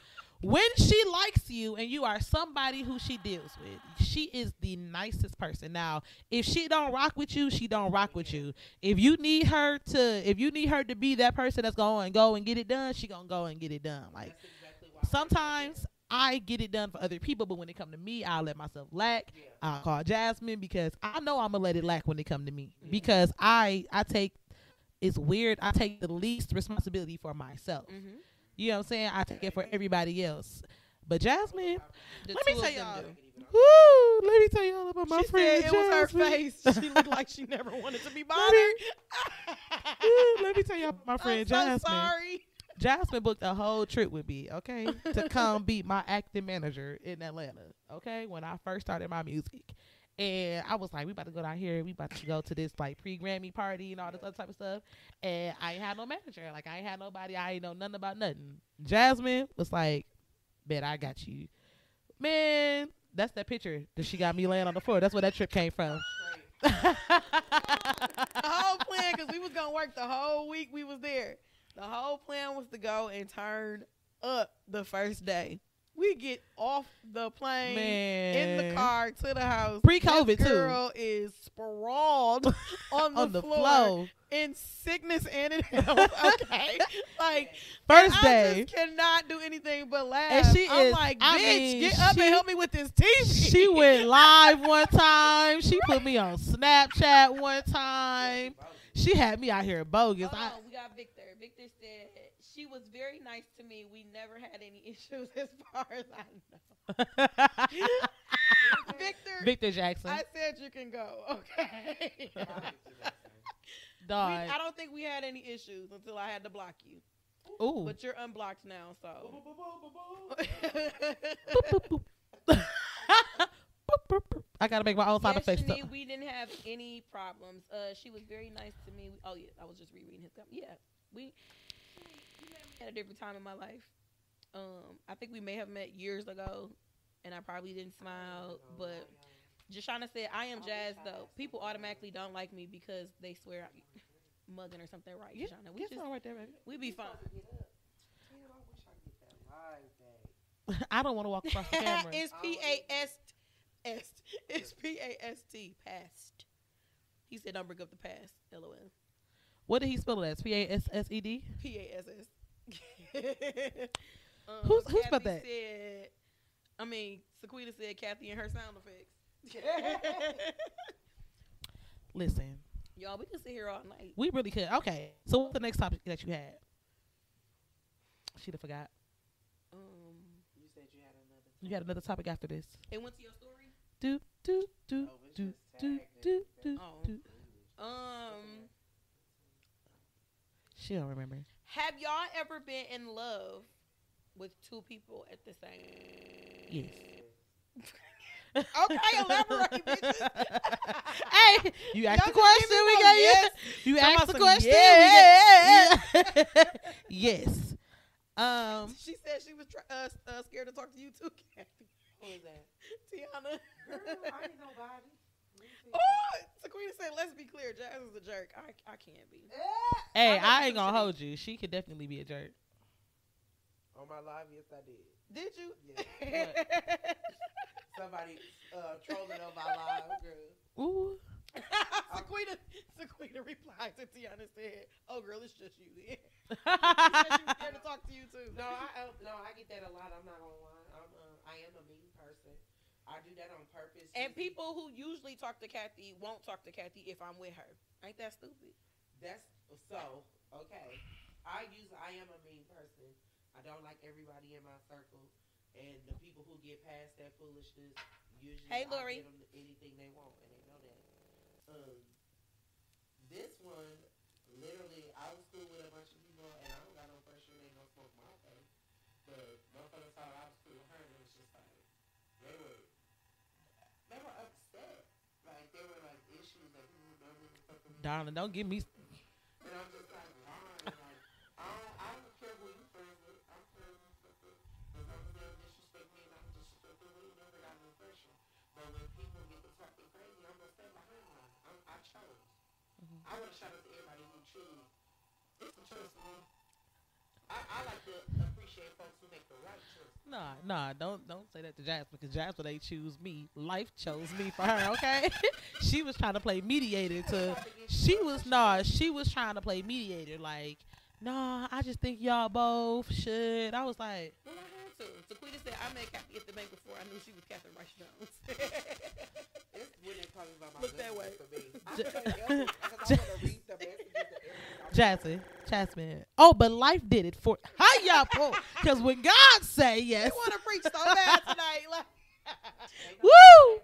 When she likes you and you are somebody who she deals with, she is the nicest person. Now, if she don't rock with you, she don't rock with you. If you need her to be that person that's going to go and get it done, she gonna go and get it done. Like That's exactly why. sometimes I get it done for other people, but when it come to me, I'll let myself lack. Yeah. I'll call Jasmine because I know I'm gonna let it lack when it come to me because I take. It's weird. I take the least responsibility for myself. Mhm. You know what I'm saying? I take it for everybody else. But Jasmine, The let me two tell of them y'all. do. Woo! Let me tell y'all about my She friend said it was her Jasmine. face. She looked like she never wanted to be bothered. Let me tell y'all about my friend I'm so Jasmine. sorry. Jasmine booked a whole trip with me, okay, to come be my acting manager in Atlanta, okay, when I first started my music. And I was like, we about to go down here. We about to go to this like pre-Grammy party and all this other type of stuff. And I ain't had no manager. Like I ain't had nobody. I ain't know nothing about nothing. Jasmine was like, bet I got you. Man, that's that picture that she got me laying on the floor. That's where that trip came from. The whole plan, because we was going to work the whole week we was there. The whole plan was to go and turn up the first day. We get off the plane, in the car to the house. Pre-COVID, this too. girl is sprawled on the floor in sickness and in health. Okay, like First I day. just cannot do anything but laugh. And she I'm is- like, I bitch, mean, get up and she- help me with this TV. She went live one time. She put me on Snapchat one time. She had me out here bogus. Hold on, we got Victor. Victor said she was very nice to me. We never had any issues as far as I know. Victor, Victor Jackson. I said you can go. Okay. Dog. I don't think we had any issues until I had to block you. Ooh. But you're unblocked now, so. I gotta make my own sound Yes, effects. Shani, we didn't have any problems. She was very nice to me. Oh yeah, I was just rereading his comment. Yeah, we had a different time in my life. I think we may have met years ago, and I probably didn't smile. But Jashana said, "I am Jazz, though. People automatically don't like me because they swear I'm mugging or something, right?" Yeah, Jashana, it's all right there, baby. we be fine. I don't want to walk across the camera. It's PAST. It's PAST. Past. He said, "Don't bring up the past." LOL. What did he spell it as? PASSED? PASS. Who Kathy spelled that? Said, Sequita said Kathy and her sound effects. Listen, Y'all, we could sit here all night. we really could. Okay, so what's the next topic that you had? She'd have forgot. You said you had another. You got another topic after this. It went to your story. Do do do Oh, it's do just do tagged do and do Oh. do. She don't remember. Have y'all ever been in love with two people at the same Yes. Okay, elaborate, bitches. Hey, you asked the Y'all just question. give me We no got you. yes. You Talking asked about the some question. Yes. She said she was scared to talk to you too, Kathy. Who is that? Tiana. Girl, I ain't nobody. Oh, Sequita said, let's be clear, Jazz is a jerk. I can't be. Hey, I know I ain't some gonna shit. hold you. She could definitely be a jerk. On my live, yes, I did. Did you? Yeah. Somebody trolling on my live, girl. Ooh. Sequita replied to Tiana and said, "Oh, girl, it's just you." Then. She said she was scared to talk to you too. No, I get that a lot. I'm not gonna lie. I am a mean person. I do that on purpose. And people who usually talk to Kathy won't talk to Kathy if I'm with her. Ain't that stupid? That's so okay. I am a mean person. I don't like everybody in my circle, and the people who get past that foolishness usually Hey, I Lori. get them anything they want, and they know that. This one, literally, I was cool with a bunch of people, and I don't got no pressure. They don't smoke my face. But motherfuckers thought I was cool with her, and it was just like they were upset. Like there were like issues that people know me and stuff. Darling, don't give me. And I'm just like, why? Like, I don't care who you friends with. I'm friends with people. As long as they don't disrespect me and I'm disrespecting me, never got no pressure. But when people get to talking crazy, I'm going to stand behind them. I chose. I want to shout out to everybody who choose. It's a choice for me. I like to appreciate folks who make the right choice. Nah, don't say that to Jasmine, because Jasmine ain't choose me. Life chose me for her, okay? She was trying to play mediator she was trying to play mediator, like, nah, I just think y'all both should. I was like, Well, I had to. Sequita said I met Kathy at the bank before I knew she was Catherine Rice Jones. It's when they talking about my Look that way. for me. I want to read the messages that Jasmine. Oh, but life did it for how y'all pull. Because when God say yes, I want to preach so bad tonight. Like, woo,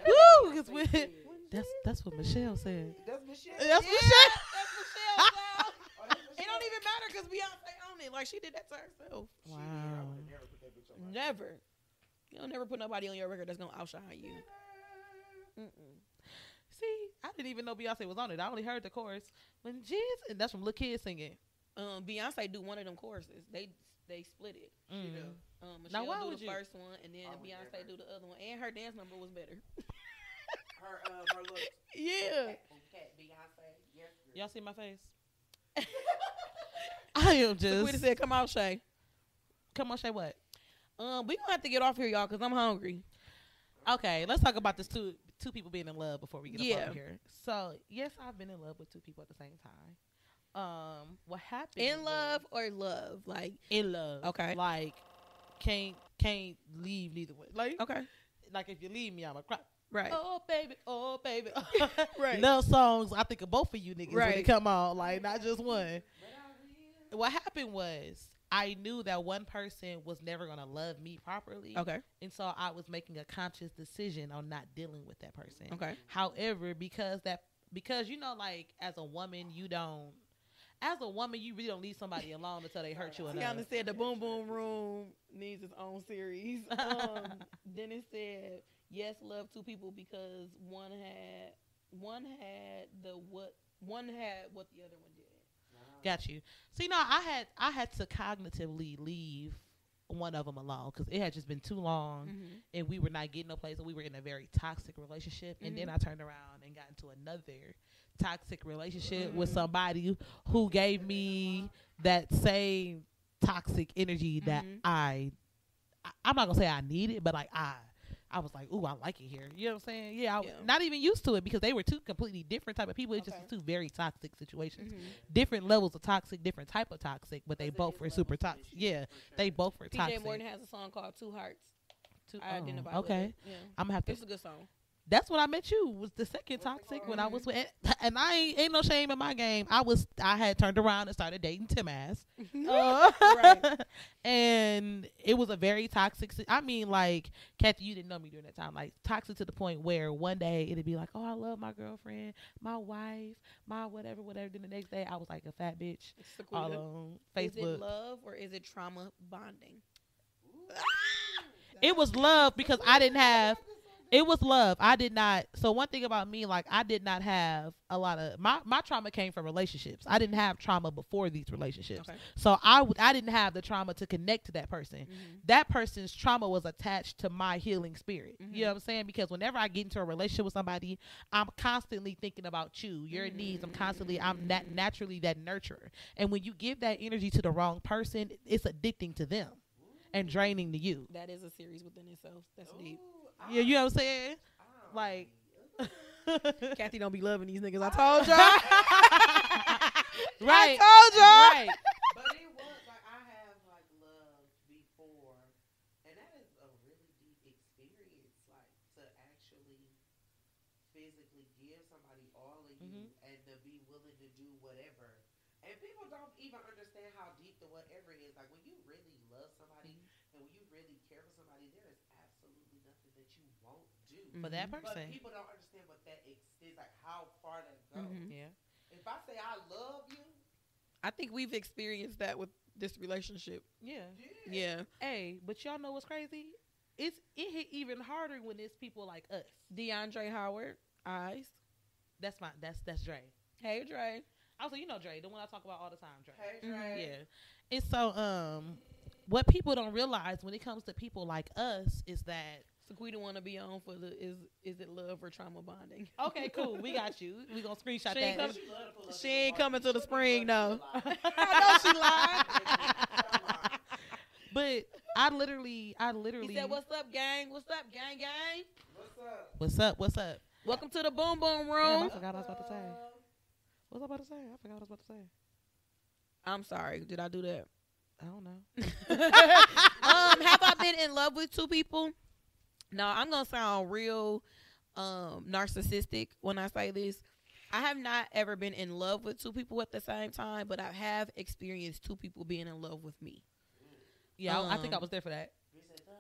woo. Because that's what Michelle said. That's Michelle. That's yeah, Michelle. that's Michelle. Child. It don't even matter because Beyonce owned it. Like she did that to herself. Wow. Never. You'll never put nobody on your record that's gonna outshine you. Mm-mm. See, I didn't even know Beyonce was on it. I only heard the chorus when and that's from Lil Kid singing. Beyonce do one of them choruses. They split it. Now, Michelle why do would the you? first one, and then Beyonce do the other one. And her dance number was better. Her look. Yeah. Beyonce. Yes. Y'all see my face? I am just. Sequita said, "Come out, Shay." Come on, Shay. What? We gonna have to get off here, y'all, cause I'm hungry. Okay, let's talk about this two people being in love before we get up over here. So yes, I've been in love with two people at the same time. What happened? In love or love? Like in love. Okay. Like can't leave neither way. Like okay, like if you leave me, I'ma cry. right. Oh baby. Right. Love songs. I think of both of you niggas when they Right. come on, like not just one. What happened was I knew that one person was never gonna love me properly. Okay. And so I was making a conscious decision on not dealing with that person. Okay. However, because you know, like as a woman, you really don't leave somebody alone until they hurt you enough. Tiana said the Boom Boom Room needs its own series. Then it said, yes, love two people because one had what the other one didn't. Got you. So, you know, I had to cognitively leave one of them alone because it had just been too long and we were not getting no place. And we were in a very toxic relationship. And then I turned around and got into another toxic relationship with somebody who gave me that same toxic energy that I'm not going to say I needed, but like I was like, ooh, I like it here. You know what I'm saying? Yeah, not even used to it because they were two completely different type of people. It's just two very toxic situations. Different levels of toxic, different type of toxic, but they both were super toxic. Yeah, they both were toxic. PJ Morton has a song called Two Hearts. I identify okay. with it. Yeah. I'm going to have to. It's a good song. That's when I met you. Was the second toxic when I was with, and I ain't no shame in my game. I had turned around and started dating Tim ass, Right. and it was a very toxic. I mean, like Kathy, you didn't know me during that time. Like toxic to the point where one day it'd be like, oh, I love my girlfriend, my wife, my whatever. Then the next day I was like a fat bitch all on Facebook. Is it love or is it trauma bonding? it was love because I didn't have. It was love. I did not. So one thing about me, like I did not have a lot of my trauma came from relationships. I didn't have trauma before these relationships. Okay. So I didn't have the trauma to connect to that person. Mm-hmm. That person's trauma was attached to my healing spirit. Mm-hmm. You know what I'm saying? Because whenever I get into a relationship with somebody, I'm constantly thinking about you, your needs. I'm naturally that nurturer. And when you give that energy to the wrong person, it's addicting to them and draining to you. That is a series within itself. That's deep. Yeah, you know what I'm saying? Like, Kathy don't be loving these niggas. I told y'all. right. I told y'all. Right. But it was like I have like loved before, and that is a really deep experience. Like to actually physically give somebody all of you and to be willing to do whatever. And people don't even understand how deep the whatever is. Like when you really love somebody and when you really care for somebody, there is absolutely nothing that you won't do For that But person. people don't understand what that is, like how far that goes. Yeah. If I say I love you, I think we've experienced that with this relationship. Yeah. Yeah. Hey, but y'all know what's crazy? It hit even harder when it's people like us. DeAndre Howard, Eyes. That's Dre. Hey, Dre. Also, you know Dre, the one I talk about all the time, Dre. hey Dre, Yeah. And so, what people don't realize when it comes to people like us is that Sequita want to be on for the is it love or trauma bonding? okay, cool, we got you. We gonna screenshot She ain't that. She ain't coming to the spring though. I know she lied. But I literally. He said, "What's up, gang? What's up, gang, gang? what's up? What's up? Welcome to the boom boom Damn, room." I forgot what I was about to say. What was I about to say? I forgot what I was about to say. I'm sorry. Did I do that? I don't know. Have I been in love with two people? No, I'm gonna sound real narcissistic when I say this. I have not ever been in love with two people at the same time, but I have experienced two people being in love with me. Yeah, I think I was there for that.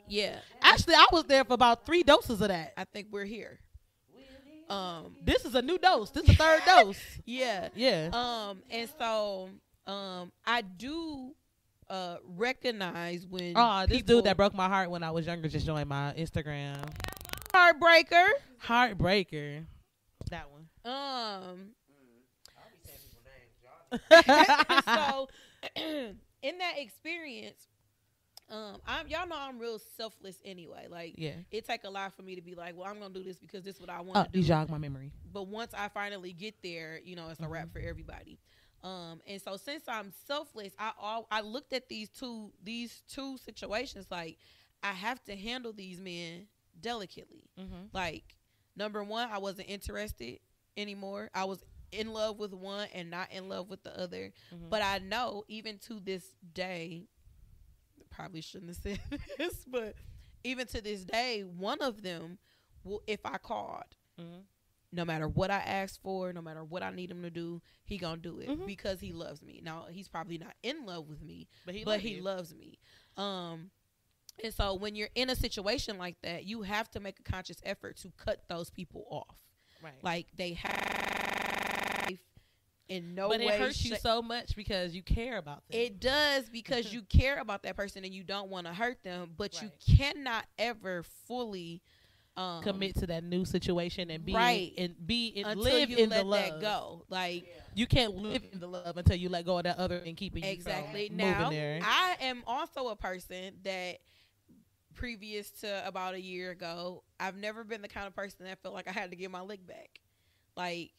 Yeah, Actually, I was there for about 3 doses of that. I think we're here. This is a new dose. This is the 3rd dose. Yeah. Yeah. And so I do recognize when This people, dude that broke my heart when I was younger just joined my Instagram. heartbreaker. Heartbreaker. That one. I'll be saying people's names, y'all. So in that experience, y'all know I'm real selfless anyway. Like, Yeah. it take a lot for me to be like, well, I'm gonna do this because this is what I want to do. You jogged my memory. But once I finally get there, you know, it's a wrap for everybody. And so since I'm selfless, I looked at these two situations like I have to handle these men delicately. Like, number one, I wasn't interested anymore. I was in love with one and not in love with the other. But I know even to this day, probably shouldn't have said this, but even to this day, one of them will, if I called, no matter what I ask for, no matter what I need him to do, he gonna do it because he loves me. Now, he's probably not in love with me, but he loves me. And so when you're in a situation like that, you have to make a conscious effort to cut those people off. Right. Like, they have in no way. But it hurts you so much because you care about them. It does, because you care about that person and you don't want to hurt them, but Right. you cannot ever fully commit to that new situation and be right. and until live you in let the love. that go. Like, you can't live in the love until you let go of that other and keeping exactly. you from Now, moving there. I am also a person that, previous to about a year ago, I've never been the kind of person that felt like I had to get my lick back. Like,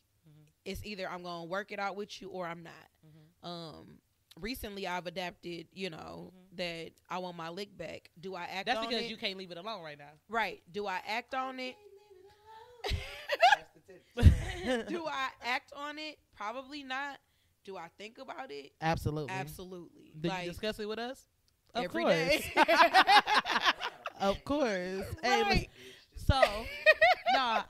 it's either I'm gonna work it out with you or I'm not. Recently I've adapted, you know, that I want my lick back. Do I act That's on it? because you can't leave it alone right now. Right. Do I act on it? Do I act on it? Probably not. Do I think about it? Absolutely. Absolutely. Did like, you discuss it with us? Of every course. day. Of course. Right. So,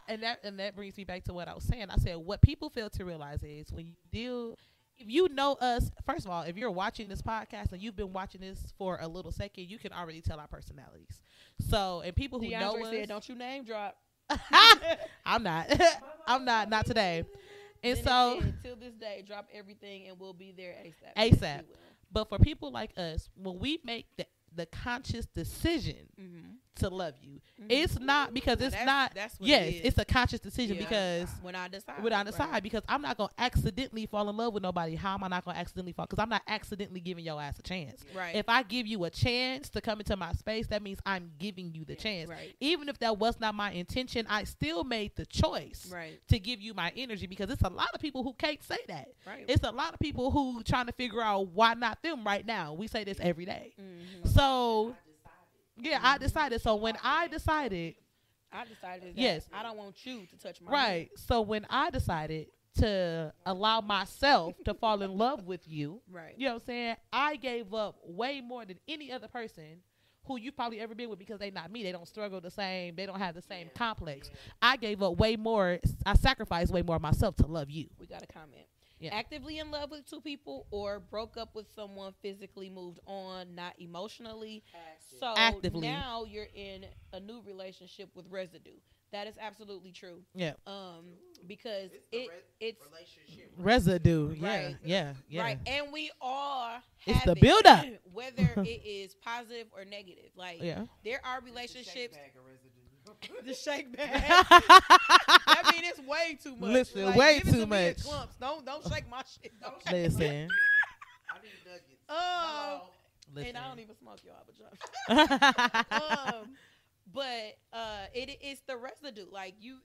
and that brings me back to what I was saying. I said what people fail to realize is when you deal, if you know us, first of all, if you're watching this podcast and you've been watching this for a little second, you can already tell our personalities. So, and people who know us, said, "Don't you name drop." I'm not. I'm not today. And Then so, it said, till this day, drop everything and we'll be there ASAP. ASAP. But for people like us, when we make the conscious decision to love you. It's not because it's not. That's what Yes, it is. it's a conscious decision Yeah. because when I decide. right. Because I'm not gonna accidentally fall in love with nobody. How am I not gonna accidentally fall? Because I'm not accidentally giving your ass a chance. Right. If I give you a chance to come into my space, that means I'm giving you the chance. Right. Even if that was not my intention, I still made the choice Right. to give you my energy because it's a lot of people who can't say that. Right. It's a lot of people who trying to figure out why not them right now. We say this every day. Mhm. So yeah, I decided. So when I decided, that Yes. I don't want you to touch my right. So when I decided to allow myself to fall in love with you, Right. you know what I'm saying? I gave up way more than any other person who you probably ever been with because they not me. They don't struggle the same. They don't have the same complex. I gave up way more. I sacrificed way more of myself to love you. We got a comment. Yeah. Actively in love with two people or broke up with someone, physically moved on, not emotionally. So Actively. now you're in a new relationship with residue. That is absolutely true. Yeah. Because it's relationship. Residue. Yeah. Right. Yeah. Yeah. right, and we all have It's the it, buildup. whether it is positive or negative. Like Yeah. there are relationships. Bag of residue. The shake bag. I mean, it's way too much. Listen, Like, way give it too to me in much. clumps. Don't shake my shit. Don't shake Listen. I need nuggets. Oh. Listen. And I don't even smoke y'all, but y'all. But it is the residue. Like you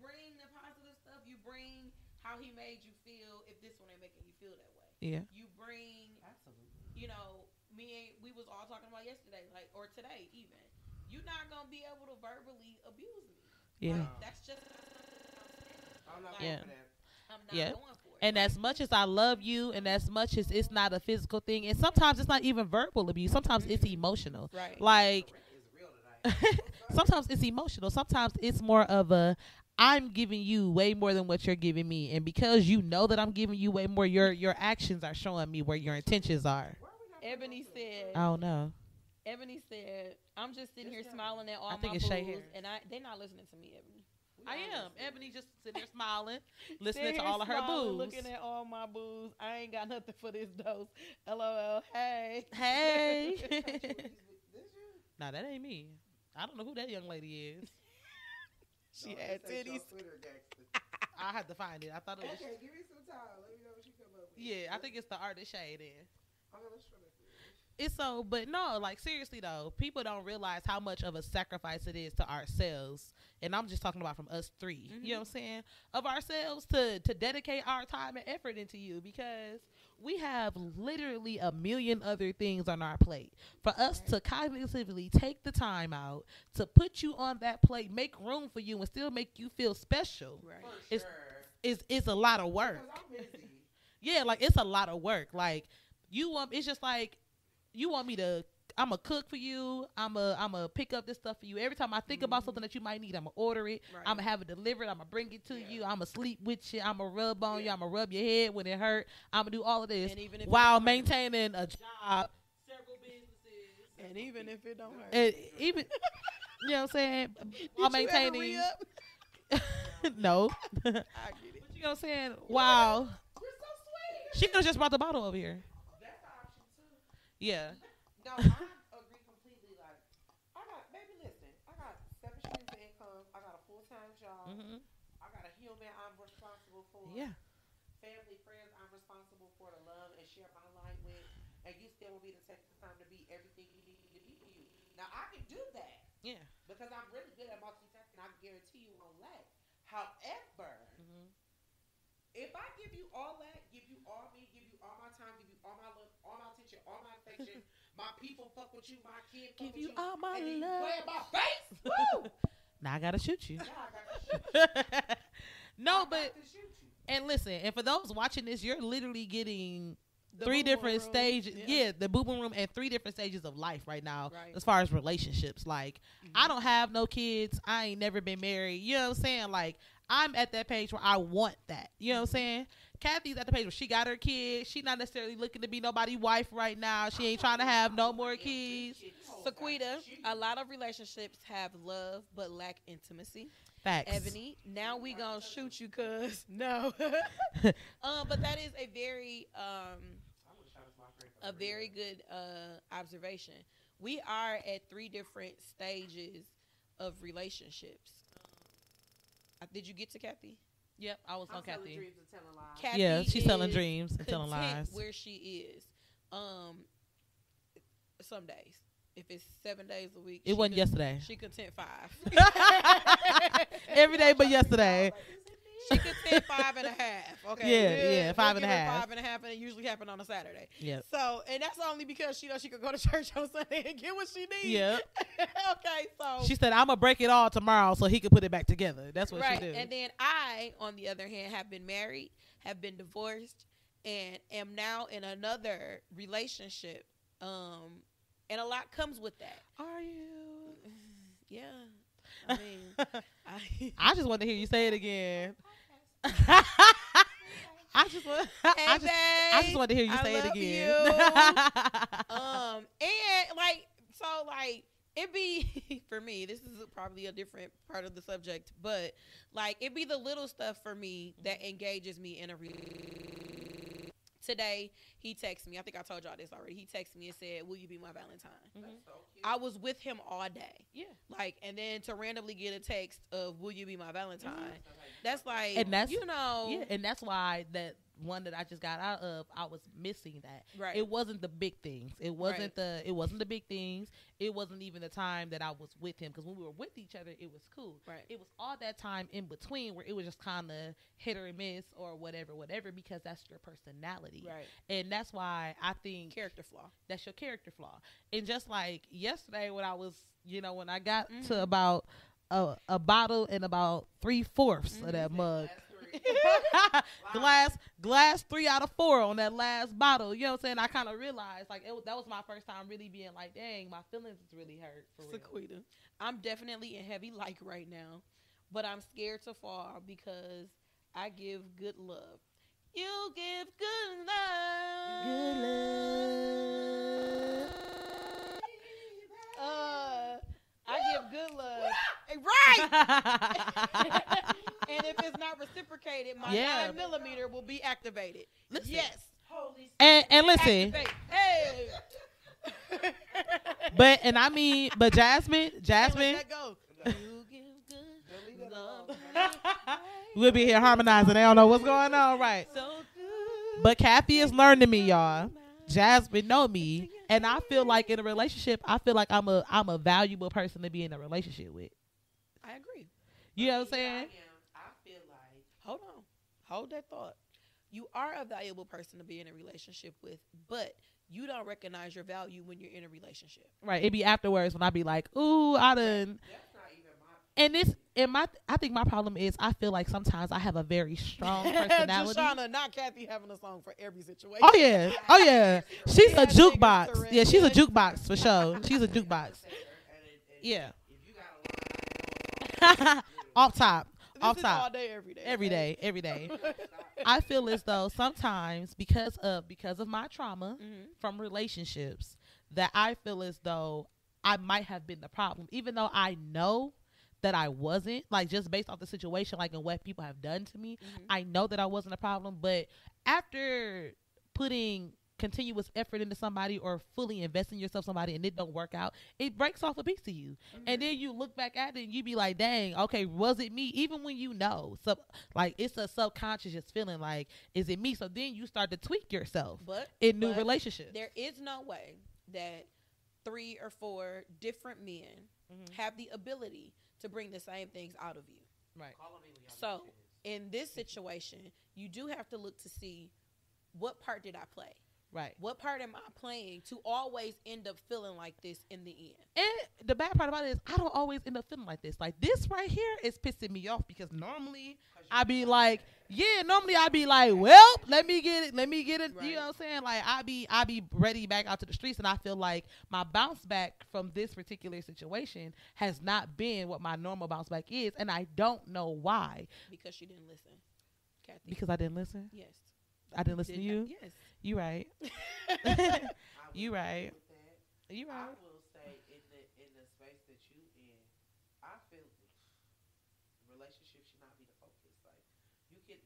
bring the positive stuff. You bring how he made you feel. If this one ain't making you feel that way, Yeah. you bring. Absolutely. You know, we was all talking about yesterday, like or today even. You're not gonna be able to verbally abuse me. Yeah. Like, that's just. I'm not Yeah. going for that. I'm not Yeah. going for it. And as much as I love you, and as much as it's not a physical thing, and sometimes it's not even verbal abuse. Sometimes it's emotional. Right. Like It's real tonight. sometimes it's emotional. Sometimes it's more of a I'm giving you way more than what you're giving me, and because you know that I'm giving you way more, your actions are showing me where your intentions are. Ebony said. I don't know. Ebony said, "I'm just sitting here smiling at all I think my it's Shay boos, Harris. and they're not listening to me, Ebony. I am. Ebony just sitting there smiling, listening Sitting to here all of her smiling, boos. looking at all my boos. I ain't got nothing for this dose. LOL. Hey. Hey. Nah, that ain't me. I don't know who that young lady is. She had titties. I had to find it. I thought it was. Okay, give me some time. Let me know what you come up with. Yeah, I think it's the artist shade in. Okay, let's try that. It's so, but no, like seriously though, people don't realize how much of a sacrifice it is to ourselves. And I'm just talking about from us three, you know what I'm saying? Of ourselves to dedicate our time and effort into you because we have literally a million other things on our plate. For us to cognitively take the time out to put you on that plate, make room for you and still make you feel special. Right. It's, it's a lot of work. Because I'm busy. Yeah, like it's a lot of work. Like it's just like you want me to. I'm a cook for you. I'm a pick up this stuff for you. Every time I think about something that you might need, I'm gonna order it. Right. I'm gonna have it delivered. I'm gonna bring it to you. I'm gonna sleep with you. I'm gonna rub on you. I'm gonna rub your head when it hurt. I'm gonna do all of this And even if it while don't hurt. maintaining a job, several businesses, And even if it don't hurt. and even you know what I'm saying, while Did you ever maintaining. re-up? No, I get it. but you know what I'm saying. Wow, You're so sweet. she could have just brought the bottle over here. That's an option too. Yeah. No, I agree completely. Like, baby, listen, I got 7 streams of income. I got a full-time job. Mm-hmm. I got a human I'm responsible for. Yeah. Family, friends I'm responsible for to love and share my life with. And you still want me to take the time to be everything you need me to be for you. Now, I can do that Yeah. because I'm really good at multitasking. I can guarantee you won't lack. However, if I give you all that, give you all me, give you all my time, give you all my love, all my attention, all my affection, my people fuck with you, my kids fuck Give with you you, all my and then you love. play in my face, woo! Now I gotta shoot you. Now I got to shoot you. No, I but got to shoot you. and listen, and for those watching this, you're literally getting The 3 boo-boo different room. stages. Yeah. Yeah, the boo boo room and 3 different stages of life right now Right. as far as relationships. Like I don't have no kids. I ain't never been married. You know what I'm saying? Like I'm at that page where I want that. You know what I'm saying? Kathy's at the page where she got her kids. She not necessarily looking to be nobody's wife right now. She ain't trying to have no more kids. Sequita, a lot of relationships have love but lack intimacy. Facts. Ebony, now we gonna shoot you, cuz no. But that is a very good observation. we are at 3 different stages of relationships. Did you get to Kathy? Yep, I was on I'm telling Kathy. dreams and telling lies. Kathy Yeah, she's telling is dreams and telling content lies. where she is. Some days. If it's 7 days a week, It wasn't yesterday. She content 5. Every day but yesterday. She content 5.5. Okay. Yeah, 5.5. 5.5, and it usually happen on a Saturday. Yep. So, and that's only because she knows she could go to church on Sunday and get what she needs. Yep. Okay, so She said, I'm going to break it all tomorrow so he could put it back together. That's what she did. And then I, on the other hand, have been married, have been divorced, and am now in another relationship. And a lot comes with that. Are you? Yeah. I mean, I just want to hear you say it again. I just want to hear you say it again. And like it be for me, this is probably a different part of the subject, but like it be the little stuff for me that engages me in a relationship. Today he texted me. I think I told y'all this already. He texted me and said, "Will you be my Valentine?" That's so cute. I was with him all day. Yeah. Like, and then to randomly get a text of "Will you be my Valentine?" That's like, And that's, you know, yeah, and that's why that one that I just got out of, I was missing that. right. It wasn't the big things. It wasn't the big things. It wasn't even the time that I was with him, because when we were with each other, it was cool. Right. It was all that time in between where it was just kind of hit or miss or whatever, because that's your personality. Right. And that's why I think Character flaw. that's your character flaw. And just like yesterday when I was, when I got to about a bottle and about 3/4 of that mug. glass 3 out of 4 on that last bottle. You know what I'm saying? I kind of realized like that was my first time really being like, dang, my feelings is really hurt for real. Sequita. I'm definitely in heavy like right now, but I'm scared to fall because I give good love. You give good love. I give good love. Right. And if it's not reciprocated, my 9mm will be activated. Listen. Yes. Holy And listen, Activate. Hey. but Jasmine, Let go. You give good love. we'll be here harmonizing. They don't know what's going on, right? So good. But Kathy is learning me, y'all. Jasmine know me, and I feel like in a relationship, I feel like I'm a valuable person to be in a relationship with. I agree. You know what I'm saying? I feel like Hold on. Hold that thought. You are a valuable person to be in a relationship with, but you don't recognize your value when you're in a relationship. Right. It be afterwards when I be like, ooh, I done. that's not even my. I think my problem is I feel like sometimes I have a very strong personality. Shoshana, not Kathy, having a song for every situation. Oh yeah. She's a Yeah, jukebox. niggas Yeah, she's a surrender. jukebox for sure. She's a jukebox. Yeah. If you got a Off top. This Off is all top. day, every day. Every day. I feel as though sometimes because of my trauma from relationships that I feel as though I might have been the problem, even though I know that I wasn't, like just based off the situation, like and what people have done to me, I know that I wasn't a problem. But after putting continuous effort into somebody or fully investing yourself in somebody and it don't work out, it breaks off a piece of you. And then you look back at it and you be like, dang, okay, was it me? Even when you know, so like it's a subconscious just feeling like, is it me? So then you start to tweak yourself in new relationships. There is no way that 3 or 4 different men have the ability to bring the same things out of you. Right. So in this situation, you do have to look to see, what part did I play? Right. What part am I playing to always end up feeling like this in the end? And the bad part about it is I don't always end up feeling like this. Like this right here is pissing me off because normally I be like, well, let me get it. Right. You know what I'm saying? Like I be ready back out to the streets, and I feel like my bounce back from this particular situation has not been what my normal bounce back is, and I don't know why. Because you didn't listen, Kathy. Because I didn't listen? Yes. I didn't listen to you? Yes. You right. You right. You I right. will say in the space that you in, I feel relationships should not be the focus. Like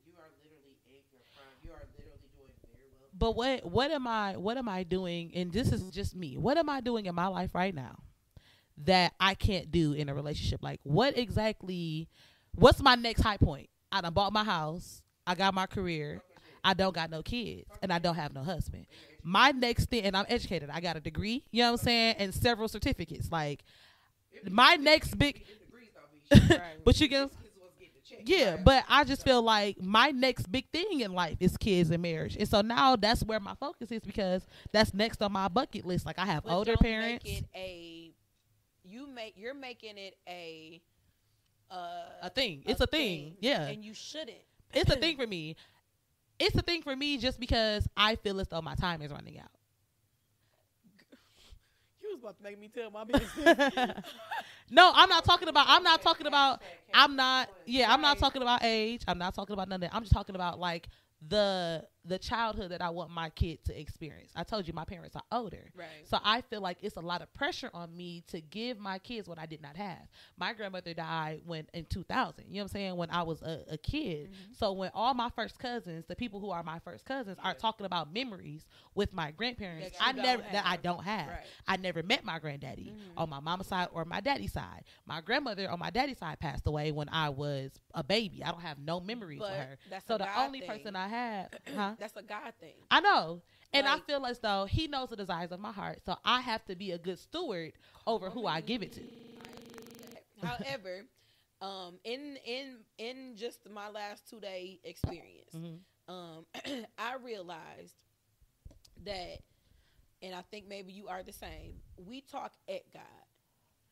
you are literally in your prime. You are literally doing very well But what am I doing? And this is just me. What am I doing in my life right now that I can't do in a relationship? Like, what's my next high point? I done bought my house. I got my career. I don't got no kids, and I don't have no husband. My next thing, and I'm educated. I got a degree, you know what I'm saying, and several certificates. Like, my next big, but you can, yeah. But I just feel like my next big thing in life is kids and marriage, and so now that's where my focus is because that's next on my bucket list. Like, I have older parents. You're making it a thing. It's a thing, yeah. And you shouldn't. It's a thing for me. It's a thing for me just because I feel as though my time is running out. You was about to make me tell my business. No, I'm not talking about age. I'm not talking about age. I'm not talking about none of that. I'm just talking about like the childhood that I want my kid to experience. I told you my parents are older. Right. So I feel like it's a lot of pressure on me to give my kids what I did not have. My grandmother died in 2000, you know what I'm saying, when I was a kid. Mm-hmm. So when all my first cousins, the people who are my first cousins are talking about memories with my grandparents, I don't have. Right. I never met my granddaddy on my mama's side or my daddy's side. My grandmother on my daddy's side passed away when I was a baby. I don't have no memories with her. So the only person I have, that's a God thing. I know. And I feel as though he knows the desires of my heart. So I have to be a good steward over who I give it to. However, in just my last 2-day experience, I realized that, and I think maybe you are the same, we talk at God.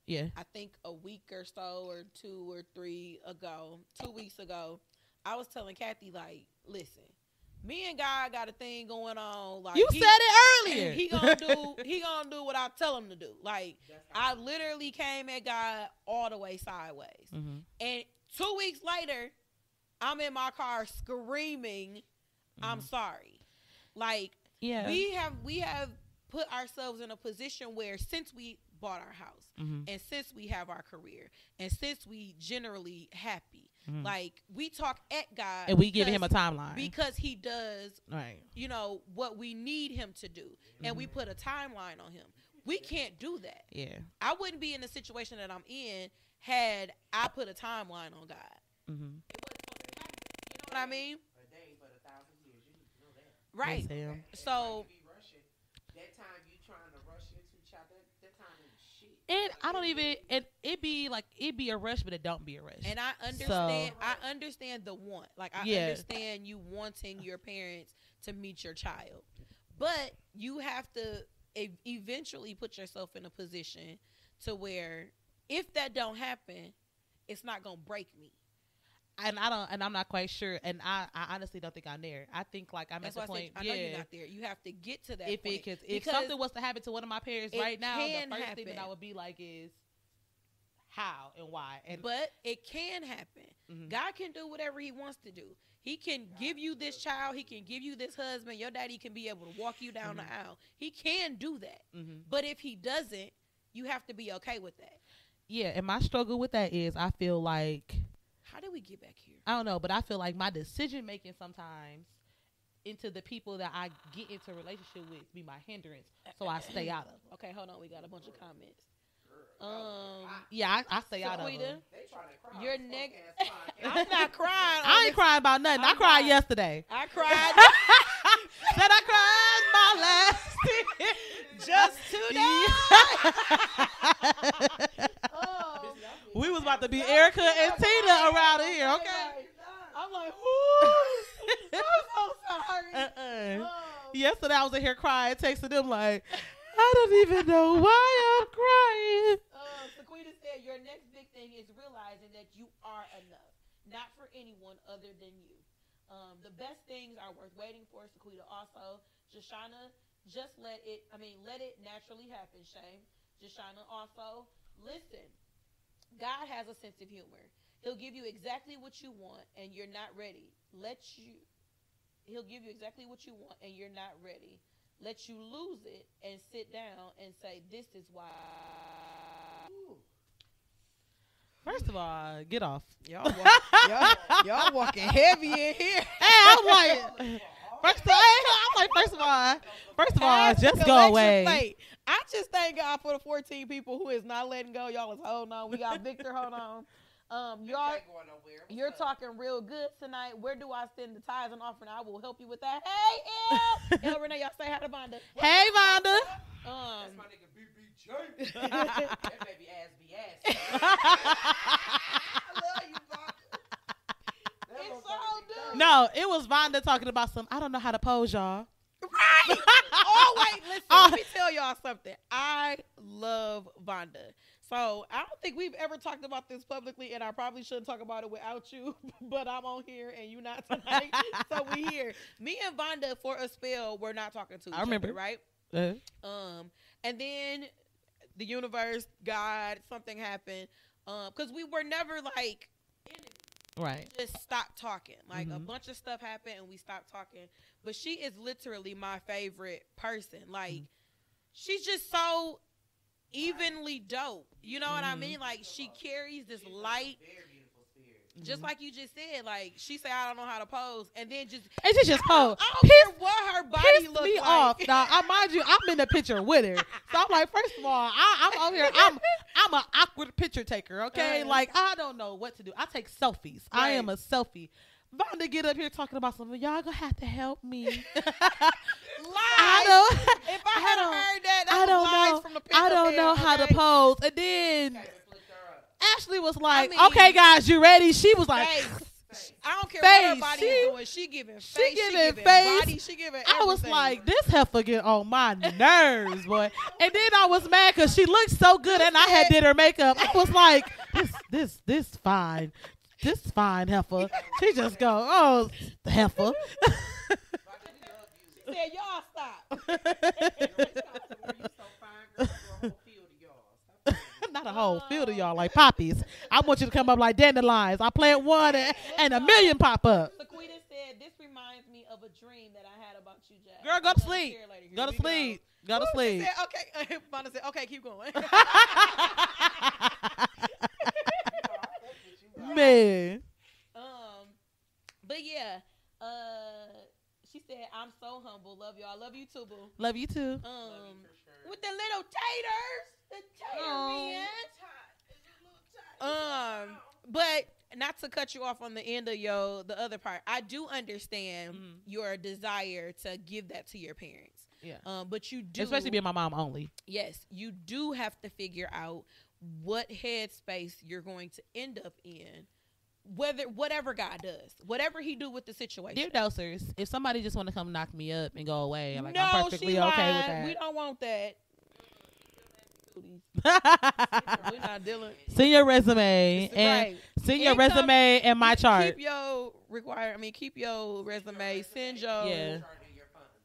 Yeah. I think a week or so or 2 or 3 ago, 2 weeks ago, I was telling Kathy, like, listen, me and God got a thing going on. Like, you said it earlier. He gonna do what I tell him to do. Like, I literally came at God all the way sideways. Mm-hmm. And 2 weeks later, I'm in my car screaming, I'm sorry. Like, yeah. we have put ourselves in a position where since we bought our house and since we have our career and since we generally happy, like, we talk at God and we give him a timeline because he does, right, you know, what we need him to do, and we put a timeline on him. We can't do that. Yeah, I wouldn't be in the situation that I'm in had I put a timeline on God. It wasn't supposed to happen. You know what I mean? A day but 1,000 years. You need to know that. Right. So that time you trying to rush into child, that time is shit. And I don't even, and it be a rush, but it don't be a rush. And I understand. So, I understand the want. Like, I understand you wanting your parents to meet your child, but you have to eventually put yourself in a position to where if that don't happen, it's not gonna break me. And I'm not quite sure. And I honestly don't think I'm there. I think like I'm at the point. I know you're not there. You have to get to that point. If something was to happen to one of my parents right now, the first thing that I would be like is how and why. But it can happen. Mm-hmm. God can do whatever he wants to do. He can give you this child. He can give you this husband. Your daddy can be able to walk you down the aisle. He can do that. Mm-hmm. But if he doesn't, you have to be okay with that. Yeah, and my struggle with that is I feel like, how did we get back here? I don't know, but I feel like my decision making sometimes into the people that I get into a relationship with be my hindrance, so I stay out of them. Okay, hold on. We got a bunch of comments. Yeah, I stay out of them. Your neck. I'm not crying. I ain't crying about nothing. I cried yesterday. I cried. Said I cried my last just today. We was about to be Erica and Tina around here, okay? I'm like, whoo! I'm so sorry. Yesterday I was in here crying, texting them like, I don't even know why I'm crying. Sequita said, your next big thing is realizing that you are enough, not for anyone other than you. The best things are worth waiting for, Sequita. Also, Jashana, let it naturally happen, Shane. Jashana also, listen. God has a sense of humor. He'll give you exactly what you want and you're not ready. He'll give you exactly what you want and you're not ready. Let you lose it and sit down and say, this is why. First of all, get off. Y'all walking heavy in here. Hey, I'm like, First of all, Half the just go collection away. plate. I just thank God for the 14 people who is not letting go. Y'all is holding on. We got Victor, hold on. Y'all, you're talking real good tonight. Where do I send the tithes and offering? I will help you with that. Hey, El Renee, y'all say hi to Vonda. Hey, Vonda. That's my nigga BBJ. That baby ass be ass. I love you, Vonda. It's so dude. No, it was Vonda talking about some. I don't know how to pose, y'all. Right. Oh, wait, listen. Let me tell y'all something. I love Vonda. So I don't think we've ever talked about this publicly, and I probably shouldn't talk about it without you, but I'm on here and you not tonight. So we here. Me and Vonda for a spell were not talking to each other, right? And then the universe, God, something happened. Because we were never like Right. just stopped talking. Like a bunch of stuff happened and we stopped talking. But she is literally my favorite person. Like she's just so evenly dope. You know what I mean? Like she carries this light. Just like you just said, like she said, I don't know how to pose, and then just And she just posed. I don't care what her body Pissed looks me like. off. Now, I mind you, I'm in the picture with her, so I'm like, first of all, I'm over here. I'm an awkward picture taker. Okay, like I don't know what to do. I take selfies. I am a selfie. Vonda get up here talking about something. Y'all gonna have to help me. Lies. I don't. If I hadn't heard that, I don't lies know. from the pit I of don't know hell, how to okay? pose. And then Ashley was like, I mean, "Okay, guys, you ready?" She was like, Face. I don't care what her Face. body is doing. She giving face. She giving giving face. body. She giving I was everything. like, this heifer get on my nerves, boy. And then I was mad because she looked so good, and I had did her makeup. I was like, this fine. This fine heifer. She just go, oh, heifer. She said, y'all stop. Not a whole field of y'all like poppies. I want you to come up like dandelions. I plant one and a million pop up. Sequita said, this reminds me of a dream that I had about you, Jack. Girl, go to sleep. Go to sleep. Go to sleep. Said, okay. Vonda said, okay, keep going. Man. But yeah, she said, I'm so humble. Love y'all. Love you too, boo. Love you too. With the little taters. The tater but not to cut you off on the end of the other part, I do understand your desire to give that to your parents. Yeah. But you do, especially being my mom only. Yes, you do have to figure out what headspace you're going to end up in. Whatever God does, whatever He do with the situation. Dear dosers, if somebody just want to come knock me up and go away, I'm no, I'm perfectly okay with that. We don't want that. We're not dealing. Send your resume and send your resume and my chart. Keep your keep your resume. Send your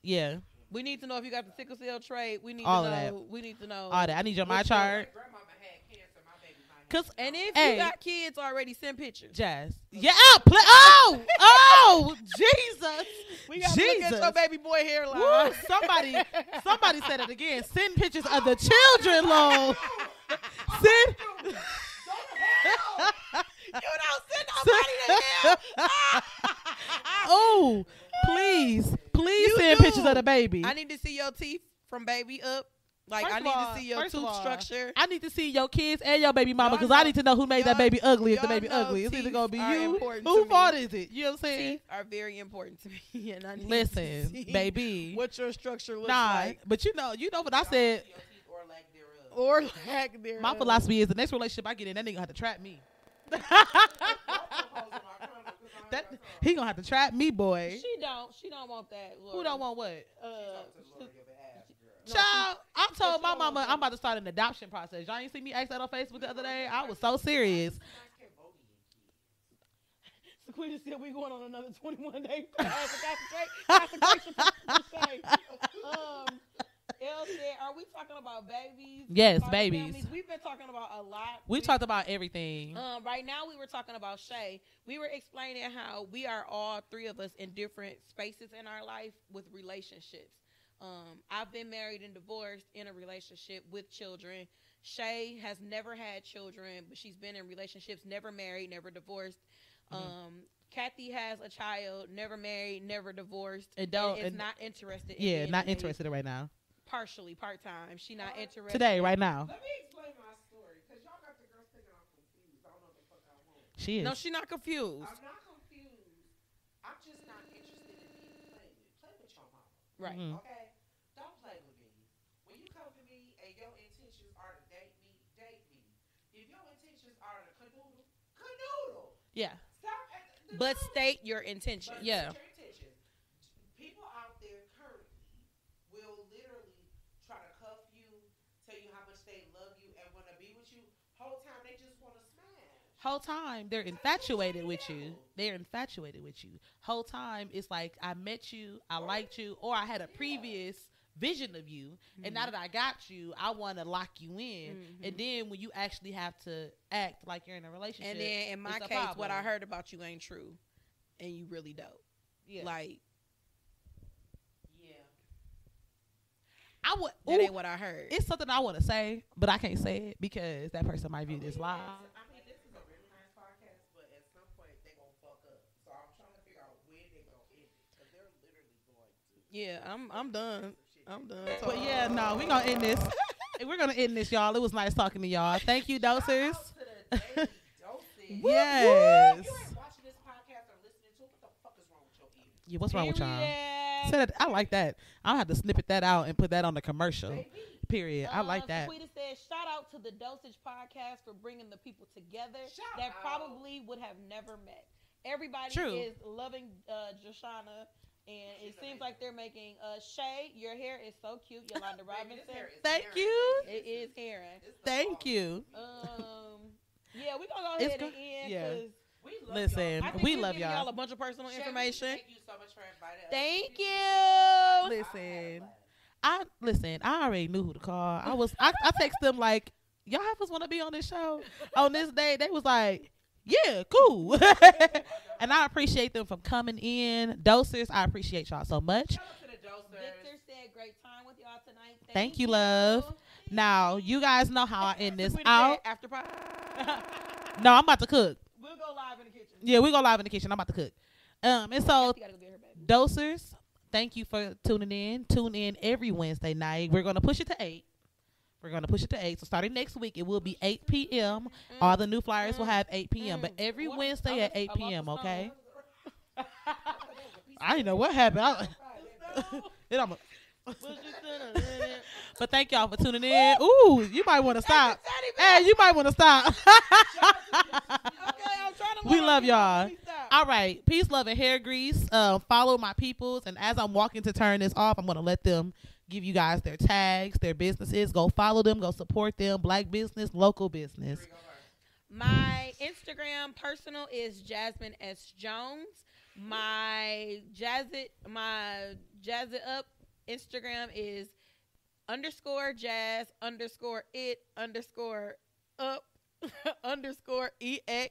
yeah. We need to know if you got the sickle cell trait. We need all to of know. that. We need to know All that. I need your my chart. And if you got kids already, send pictures. Jazz. Yeah. Oh, Jesus. We got to look at your baby boy hairline. Woo, somebody said it again. Send pictures of the children, Lord. Send. You don't send nobody to hell. Oh, please send pictures of the baby. I need to see your teeth from baby up. Like, First I need to see your first of tooth all, structure. I need to see your kids and your baby mama Y'all because know- I need to know who made that baby ugly. If the y'all baby know ugly, it's either teeth gonna be are you. important to Whose me. fault is it? You know what I'm saying? Teeth are very important to me, and I need to Listen, see baby. what your structure looks Nah, like. but you know what I said. Or lack thereof. My philosophy is the next relationship I get in, that nigga gonna have to trap me. He gonna have to trap me, boy. She don't want that. Lord. Who don't want what? No, Child, I told my mama I'm about to start an adoption process. Y'all ain't see me ask that on Facebook the other day? I was so serious. Sequita said we going on another 21-day consecration. Elle said, are we talking about babies? Yes, Our babies. families? We've been talking about a lot. We talked about everything. Right now we were talking about Shay. We were explaining how we are all three of us in different spaces in our life with relationships. I've been married and divorced in a relationship with children. Shay has never had children, but she's been in relationships, never married, never divorced. Kathy has a child, never married, never divorced, And is not interested. Yeah, in not being interested right now. Partially, part time. She not interested Today, right now. Let me explain my story, because y'all got the girls thinking I'm confused. I don't know what the fuck I want. She is. No, she not confused. I'm not confused. I'm just not interested in being played with. Play with your mama. Right. Mhm. Okay? Don't play with me. When you come to me and your intentions are to date me, date me. If your intentions are to canoodle, canoodle. Yeah. Stop at the But canoodle. state your intention. But Yeah. state your intentions. People out there currently will literally try to cuff you, tell you how much they love you and want to be with you. Whole time they just want to smash. Whole time they're infatuated with you. They're infatuated with you. Whole time it's like I met you, I liked you, or I had a previous vision of you, and now that I got you, I want to lock you in. And then when you actually have to act like you're in a relationship, And then in my it's a case, what problem. I heard about you ain't true, and you really don't. Yeah. Like Yeah. I would. that Ooh, ain't what I heard. it's something I want to say, but I can't say it because that person might view this live. I mean, this is a really nice podcast, but at some point they gonna fuck up. So I'm trying to figure out when they gonna end it, because they're literally going to. Yeah, I'm done. I'm done. But yeah, no, we're gonna end this. We're gonna end this, y'all. It was nice talking to y'all. Thank you, dosers. Shout out to the Daily Dosage. Yes. If you ain't watching this podcast or listening to it, what the fuck is wrong with your ears? Yeah, what's wrong with y'all? Period. Say that, I like that. I'll have to snippet that out and put that on the commercial. Baby. Period. I like that. Saquita said, shout out to the Dosage Podcast for bringing the people together Shout that out. probably would have never met. Everybody True. is loving Joshana, and it seems like they're making Shay, your hair is so cute. Yolanda Baby, this Robinson. hair is Thank Aaron. you. It is Heron. It's the Thank bomb. you. Yeah, we gonna go It's ahead and go- end. yeah. 'Cause We love Listen, I think we we've love given y'all. a bunch of personal y'all. information. Thank you so much for inviting us. Thank you. Listen. I already knew who to call. I text them like, y'all have us want to be on this show on this day. They was like, yeah, cool. And I appreciate them from coming in. Dosers, I appreciate y'all so much. Shout out to the Dosers. Victor said, great time with y'all tonight. Thank you, love. Now, you guys know how I end this Saquita out. said, after pie. No, I'm about to cook. We'll go live in the kitchen. Yeah, we go live in the kitchen. I'm about to cook. And so, You gotta go get her, baby. dosers, thank you for tuning in. Tune in every Wednesday night. We're going to push it to 8. We're going to push it to 8. So starting next week, it will be 8 p.m. All the new flyers will have 8 p.m. But every What? Wednesday at 8 I lost p.m., the okay? stone. I didn't know what happened. It almost- but thank y'all for tuning in. Ooh, you might want to stop. Hey, you might want to stop. I'm trying to We love y'all. Let me stop. All right. Peace, love, and hair grease. Follow my peoples. And as I'm walking to turn this off, I'm going to let them give you guys their tags, their businesses. Go follow them. Go support them. Black business, local business. My Instagram personal is Jasmine S. Jones. My Jazz It Up Instagram is _jazz_it_up_EX.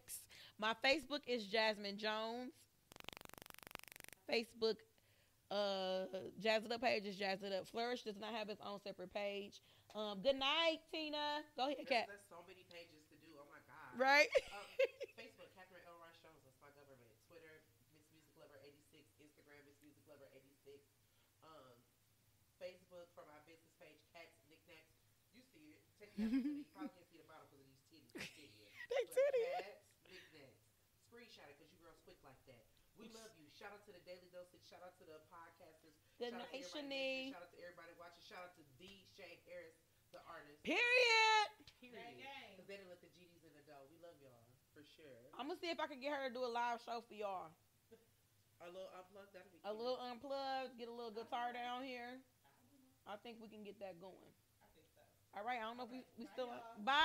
My Facebook is Jasmine Jones. Facebook Jazz It Up page is Jazz It Up. Flourish does not have its own separate page. Good night, Tina. Go ahead, Kat. There's so many pages to do. Oh my god. Right? Facebook, Catherine L. Rice Jones. That's my government. Twitter, Miss Music Lover 86. Instagram, Miss Music Lover 86. Facebook for my business page, Cats, Knicks. You see it. Take a picture. You probably can't see the bottom because of these titties. They But titty. Cats, Knicks. Screenshot it because you girls quick like that. We love you. Shout out to the Daily Dosage. Shout out to the podcasters. Good Shout out night, to everybody listening. Shanae. Shout out to everybody watching. Shout out to D. Shay Harris, the artist. Period. Period. Because they didn't let the GDs in the door. We love y'all for sure. I'm gonna see if I can get her to do a live show for y'all. A little unplugged. That'd be A cute. little unplugged, get a little guitar down here. I think we can get that going. I think so. All right, I don't know if we still. Bye.